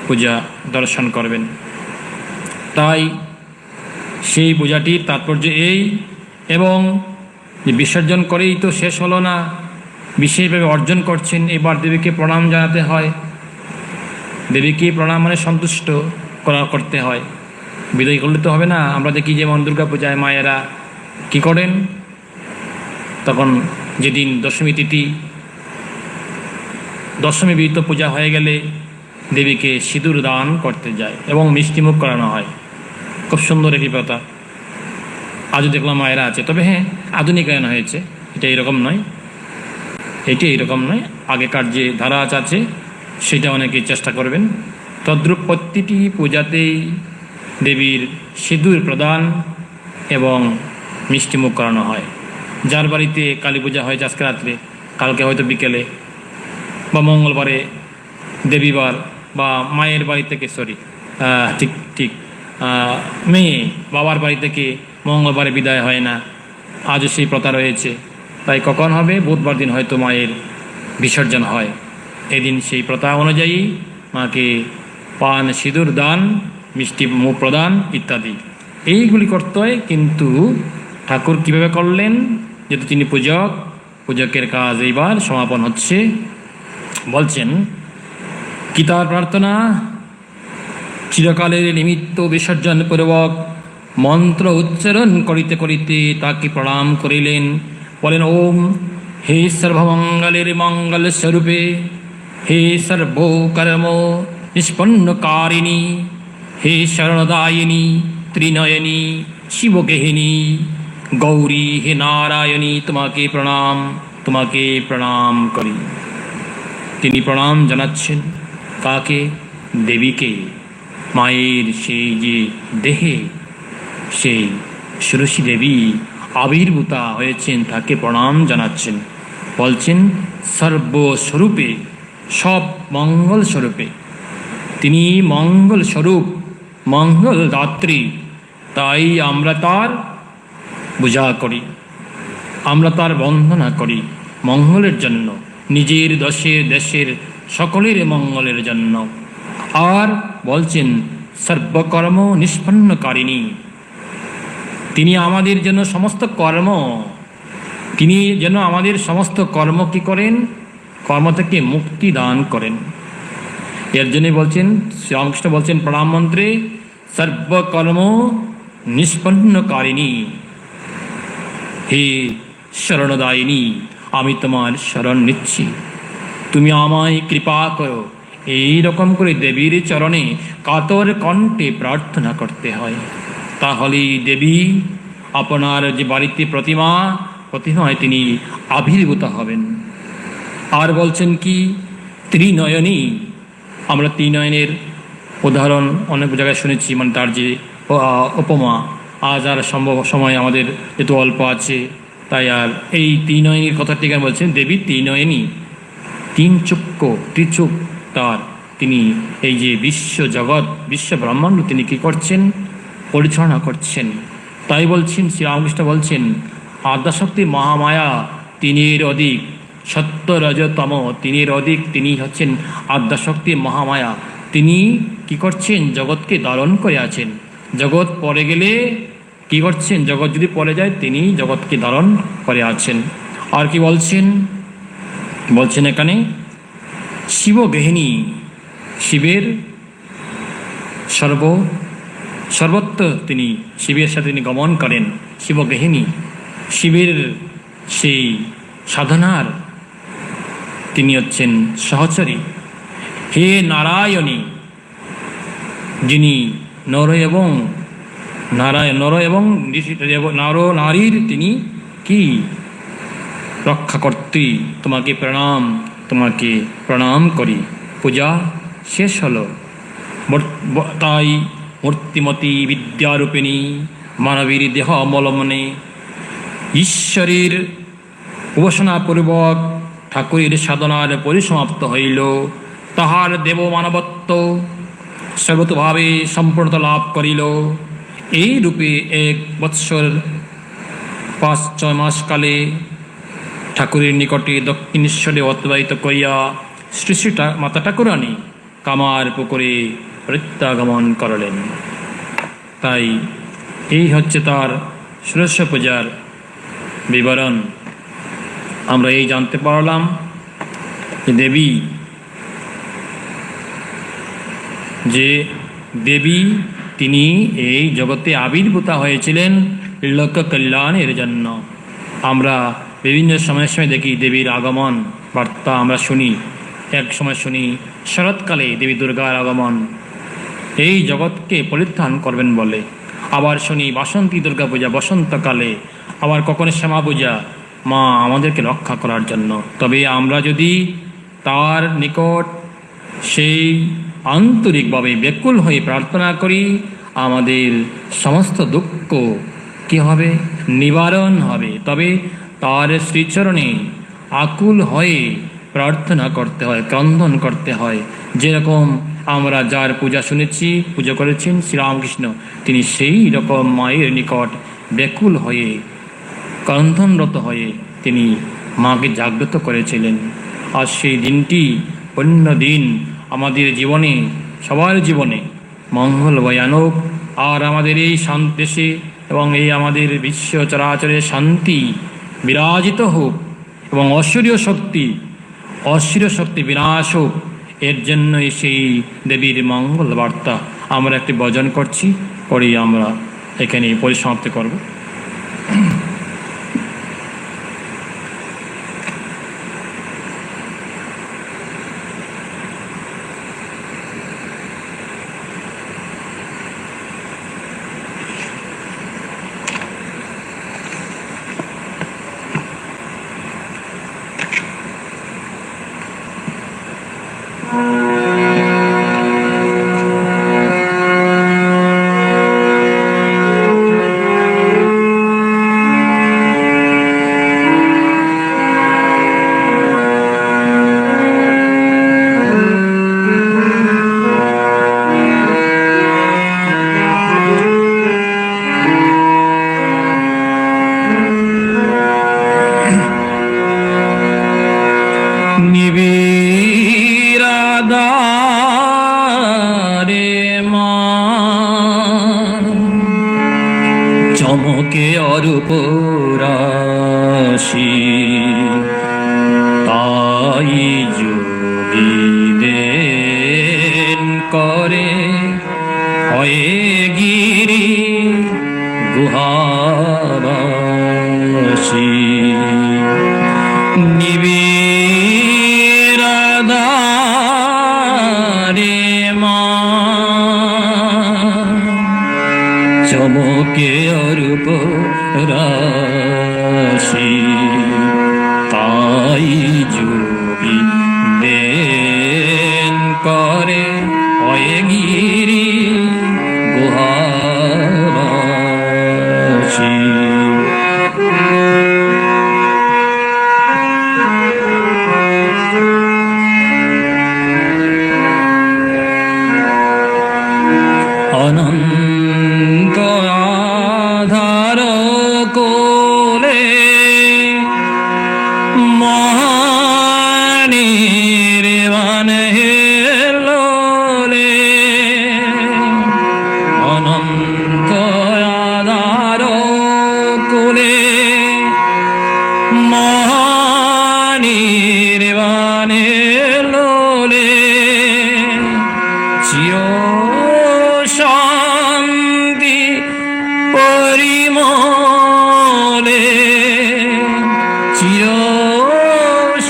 পূজা দর্শন করবেন। তাই সেই পূজাটির তাৎপর্য এই, এবং যে বিসর্জন করেই তো শেষ হলো না, বিশেষভাবে অর্জন করছেন, এবার দেবীকে প্রণাম জানাতে হয়। দেবীকে প্রণাম মানে সন্তুষ্ট করতে হয়, বিদায় করলে তো হবে না। আমরা দেখি যেমন দুর্গা পূজায় মায়েরা কি করেন, তখন যেদিন দশমী তিথি, দশমী বিহিত পূজা হয়ে গেলে দেবীকে সিঁদুর দান করতে যায় এবং মিষ্টিমুখ করানো হয়। খুব সুন্দর একটি প্রথা, আজও দেখলাম মায়েরা আছে। তবে হ্যাঁ, আধুনিকায়ন হয়েছে, এটা এরকম নয়, এটি এরকম নয়, আগেকার যে ধারা আছে সেটা অনেকেই চেষ্টা করবেন। তদ্রূপ প্রতিটি পূজাতেই দেবীর সিঁদুর প্রদান এবং মিষ্টিমুখ করানো হয়। যার বাড়িতে কালী পূজা হয়েছে আজকে রাত্রে, কালকে হয়তো বিকেলে বা মঙ্গলবারে দেবীবার, বা মায়ের বাড়ি থেকে ঠিক ঠিক মেয়ে বাবার বাড়ি থেকে মঙ্গলবারে বিদায় হয় না, আজও সেই প্রথা রয়েছে। তাই কখন হবে? বুধবার দিন হয়তো মায়ের বিসর্জন হয়। এদিন সেই প্রথা অনুযায়ী মাকে পান, সিঁদুর দান, মিষ্টি মুখ প্রদান ইত্যাদি এইগুলি করতে হয়। কিন্তু ঠাকুর কীভাবে করলেন? যেহেতু তিনি পূজক, পূজকের কাজ এইবার সমাপন হচ্ছে। বলছেন, কি তার প্রার্থনা? চিরকালের নিমিত্ত বিসর্জন পূর্বক মন্ত্র উচ্চারণ করিতে করিতে তাকে প্রণাম করিলেন। বলেন, ওম হে সর্বমঙ্গলের মঙ্গল স্বরূপে, হে সর্বকর্ম নিষ্পন্নকারিণী, হে শরণদায়িনী, ত্রিনয়নী, শিবগেহিনী, গৌরী, হে নারায়ণী, তোমাকে প্রণাম, তোমাকে প্রণাম করি। তিনি প্রণাম জানাচ্ছেন কাকে? দেবীকে। মায়ের সেই যে দেহে সেই ষোড়শী দেবী আবির্ভূতা হয়েছেন, তাকে প্রণাম জানাচ্ছেন। বলছেন সর্বস্বরূপে, সব মঙ্গল স্বরূপে, তিনি মঙ্গল স্বরূপ, মঙ্গল দাত্রী। তাই আমরা তার পূজা করি, আমরা তার বন্দনা করি মঙ্গলের জন্য, নিজের দেশের সকলের মঙ্গলের জন্য। আর বলছেন সর্বকর্ম নিষ্পন্নকারিণী, তিনি আমাদের জন্য সমস্ত কর্ম, তিনি যেন আমাদের সমস্ত কর্ম কি করেন? কর্ম থেকে মুক্তি দান করেন। এর জন্যই বলছেন, শ্রীরামকৃষ্ণ বলছেন প্রণাম মন্ত্রে, সর্বকর্ম নিষ্পন্নকারিণী, হে শরণদায়িনী, আমি তোমার শরণ নিচ্ছি, তুমি আমায় কৃপা করো। এই রকম করে দেবীর চরণে কাতর কণ্ঠে প্রার্থনা করতে হয়। তাহলেই দেবী আপনার যে বাড়িতে প্রতিমায় তিনি আবির্ভূত হবেন। আর বলছেন কি? ত্রিনয়নী। আমরা ত্রিনয়নের উদাহরণ অনেক জায়গায় শুনেছি, মানে তার যে উপমা, আজ আর সময় আমাদের যেহেতু অল্প আছে, তাই আর এই ত্রিনয়নীর কথাটি কেন বলছেন? দেবী ত্রিনয়নী, তিন চক্ষু, ত্রিচুক তার। তিনি এই যে বিশ্ব জগৎ, বিশ্ব ব্রহ্মাণ্ড তিনি কী করছেন? পরিচালনা করছেন। তাই বলছেন শ্রীরামকৃষ্ণ বলছেন, আদ্যাশক্তি মহামায়া তিনের অধিক, সত্য রজতম তিনের অধিক, তিনি হচ্ছেন আদ্যাশক্তি মহামায়া। তিনি কি করছেন? জগৎকে ধারণ করে আছেন। জগৎ পড়ে গেলে কি করছেন? জগৎ যদি পড়ে যায়, তিনি জগৎকে ধারণ করে আছেন। আর কি বলছেন? বলছেন এখানে শিবগেহিনী, শিবের সর্বত্র তিনি শিবের সাথে তিনি গমন করেন। শিবগেহিনী, শিবের সেই সাধনার তিনি হচ্ছেন সহচরী। হে নারায়ণী, যিনি নর এবং নারীর তিনি কি রক্ষাকর্ত্রী। তোমাকে প্রণাম, তোমাকে প্রণাম করি। পূজা শেষ হলো। তাই মূর্তিমতী বিদ্যারূপিণী মানবীর দেহ অবলম্বনে ঈশ্বরের উপাসনাপূর্বক ঠাকুরের সাধনার পরিসমাপ্ত হইল। তাহার দেব মানবত্ব সর্বতভাবে সম্পূর্ণতা লাভ করিল। এই রূপে 1 বৎসর 5-6 মাস কালে ঠাকুরের নিকটে দক্ষিণেশ্বরে অতিবাহিত করিয়া শ্রী শ্রী মাতা ঠাকুরানী কামার পুকুরে প্রত্যাগমন করলেন। তাই এই হচ্ছে তার ষোড়শ পূজার বিবরণ। আমরা এই জানতে পারলাম যে দেবী তিনি এই জগতে আবির্ভূতা হয়েছিলেন লোক কল্যাণের জন্য। আমরা বিভিন্ন সময় দেখি দেবীর আগমন বার্তা আমরা শুনি। এক সময় শুনি শরৎকালে দেবী দুর্গার আগমন, এই জগৎকে পরিত্রাণ করবেন বলে। আবার শুনি বাসন্তী দুর্গা পূজা বসন্তকালে, আবার কখনো শ্যামা পূজা, মা আমাদেরকে রক্ষা করার জন্য। তবে আমরা যদি তার নিকট সেই আন্তরিকভাবে ব্যাকুল হয়ে প্রার্থনা করি, আমাদের সমস্ত দুঃখ কি হবে? নিবারণ হবে। তবে তার শ্রীচরণে আকুল হয়ে প্রার্থনা করতে হয়, ক্রন্দন করতে হয়। যেরকম আমরা যার পূজা শুনেছি, পূজা করেছেন শ্রীরামকৃষ্ণ, তিনি সেই রকম মায়ের নিকট ব্যাকুল হয়ে ক্রন্দনরত হয়ে তিনি মাকে জাগ্রত করেছিলেন। আর সেই দিনটি অন্য দিন আমাদের জীবনে, সবার জীবনে মঙ্গলময় আনুক। আর আমাদের এই দেশে এবং এই আমাদের বিশ্ব চরাচরে শান্তি বিরাজিত হোক এবং অসুরীয় শক্তি বিনাশ হোক। এর জন্যই সেই দেবীর মঙ্গল বার্তা আমরা একটি ভজন করছি, করেই আমরা এখানে পরিসমাপ্তি করব। চমকে অরূপ রাশি, তাই যোগীদের করে হয়ে গিরি গুহাবাসী। নিবিড়াধারে মা চমকে অরূপ রাশি, তাই যোগী দেন করে হয়ে গিরি গুহাবাসী। অনন্ত আধার কোলে মহানির্বাণ হেলোলে, অনন্ত আধার কোলে মহানির্বাণ হেলোলে, চির শান্তি পরিমলে, চির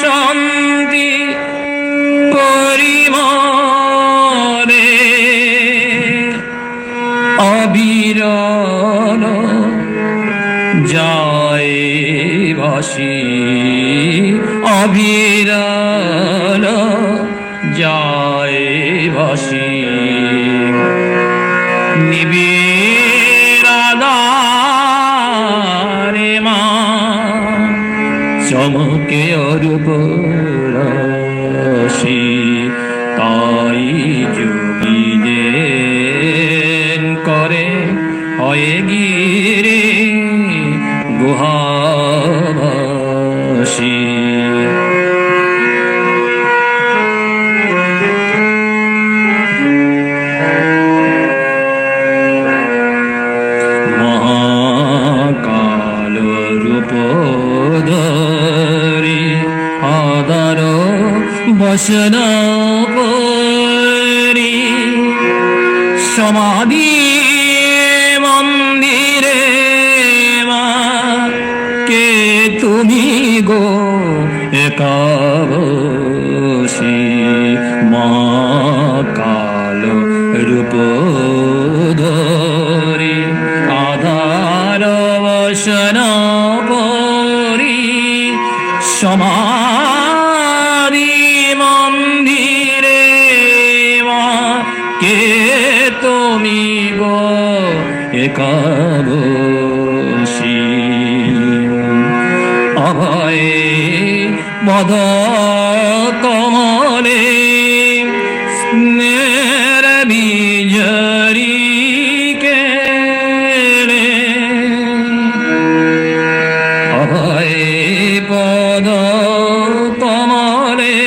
শান্তি পরিমলে, অবিরল যায় ভাসি, অবিরল যায় ভাসি। নিবিড়াধারে মা চমকে অরূপ রাশি, তাই যোগীদের করে হয়ে গিরে গুহাবাসী। বসনপুরী সমাধি মন্দিরে মা কে তুমি গো একাবশী মা কালো রূপ ধরি আধার বসনপুরী সমাধি মন্দিরে মা কে তুমি গো একাবশী অভয়ে মদ কমলে স্নেহের বীজরি কেলে অভয়ে পদ কমলে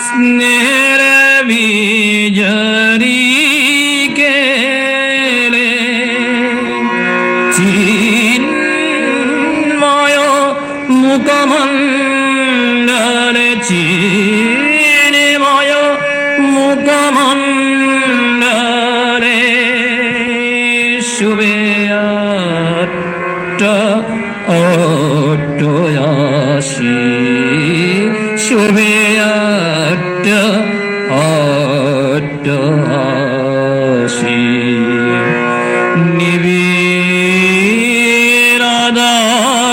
স্নেহের বীজরি কেলে চিন্ময় মুখমণ্ডলে চিন্ময় মুখমণ্ডলে শুভে অট্টয়াসী শুভে অট্টয়াসী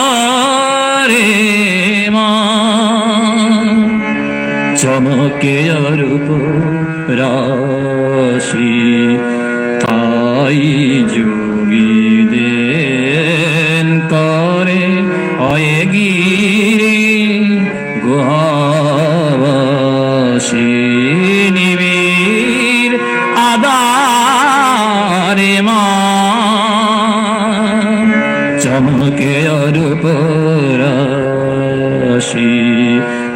নিবিড়াদারে মা চমকে রূপ রাশি তাই যোগী দেন করে অয়ে গিরি গুহাবাসী নিবিড় আদারে মা চমকে রূপ রাশি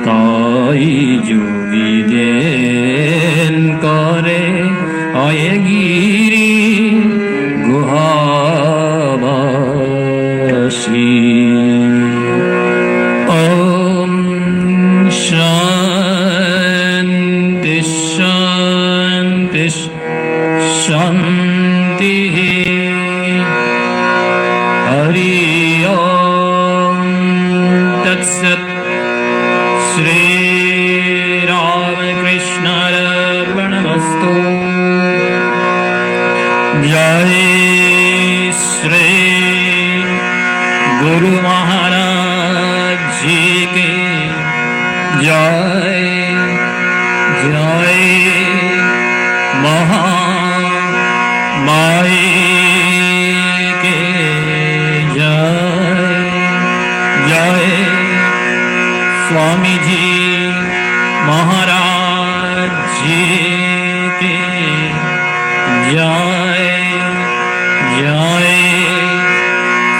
তাই যোগী দেন করে অয়ে গিরি গুহাবাসী ওম শান্তি শান্তি শান্তি হরি ওম তৎসৎ শ্রী রামকৃষ্ণার্পণমস্তু জয় শ্রী गुरु महाराज जी के जय जय महामाई के जय जय स्वामी जी महाराज जी के जय जय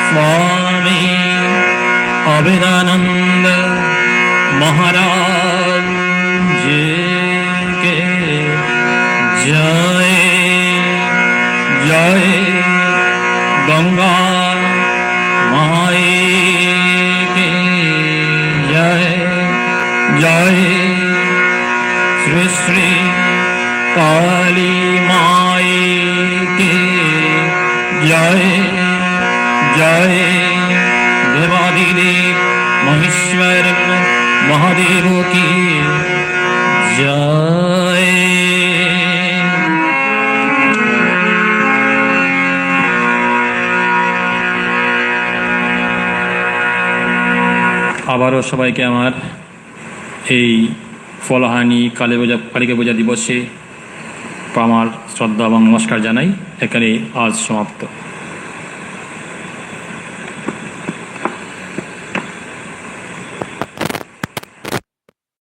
स्वामी अभेदानंद महाराज जी के जय जय गंगा माई के जय जय श्री श्री काली माई के जय जय देवादिदेव महेश्वर महादेव की जय। আবারও সবাইকে আমার এই ফলহানি কালিকা পূজা দিবসে আমার শ্রদ্ধা এবং নমস্কার জানাই। এখানে আজ সমাপ্ত।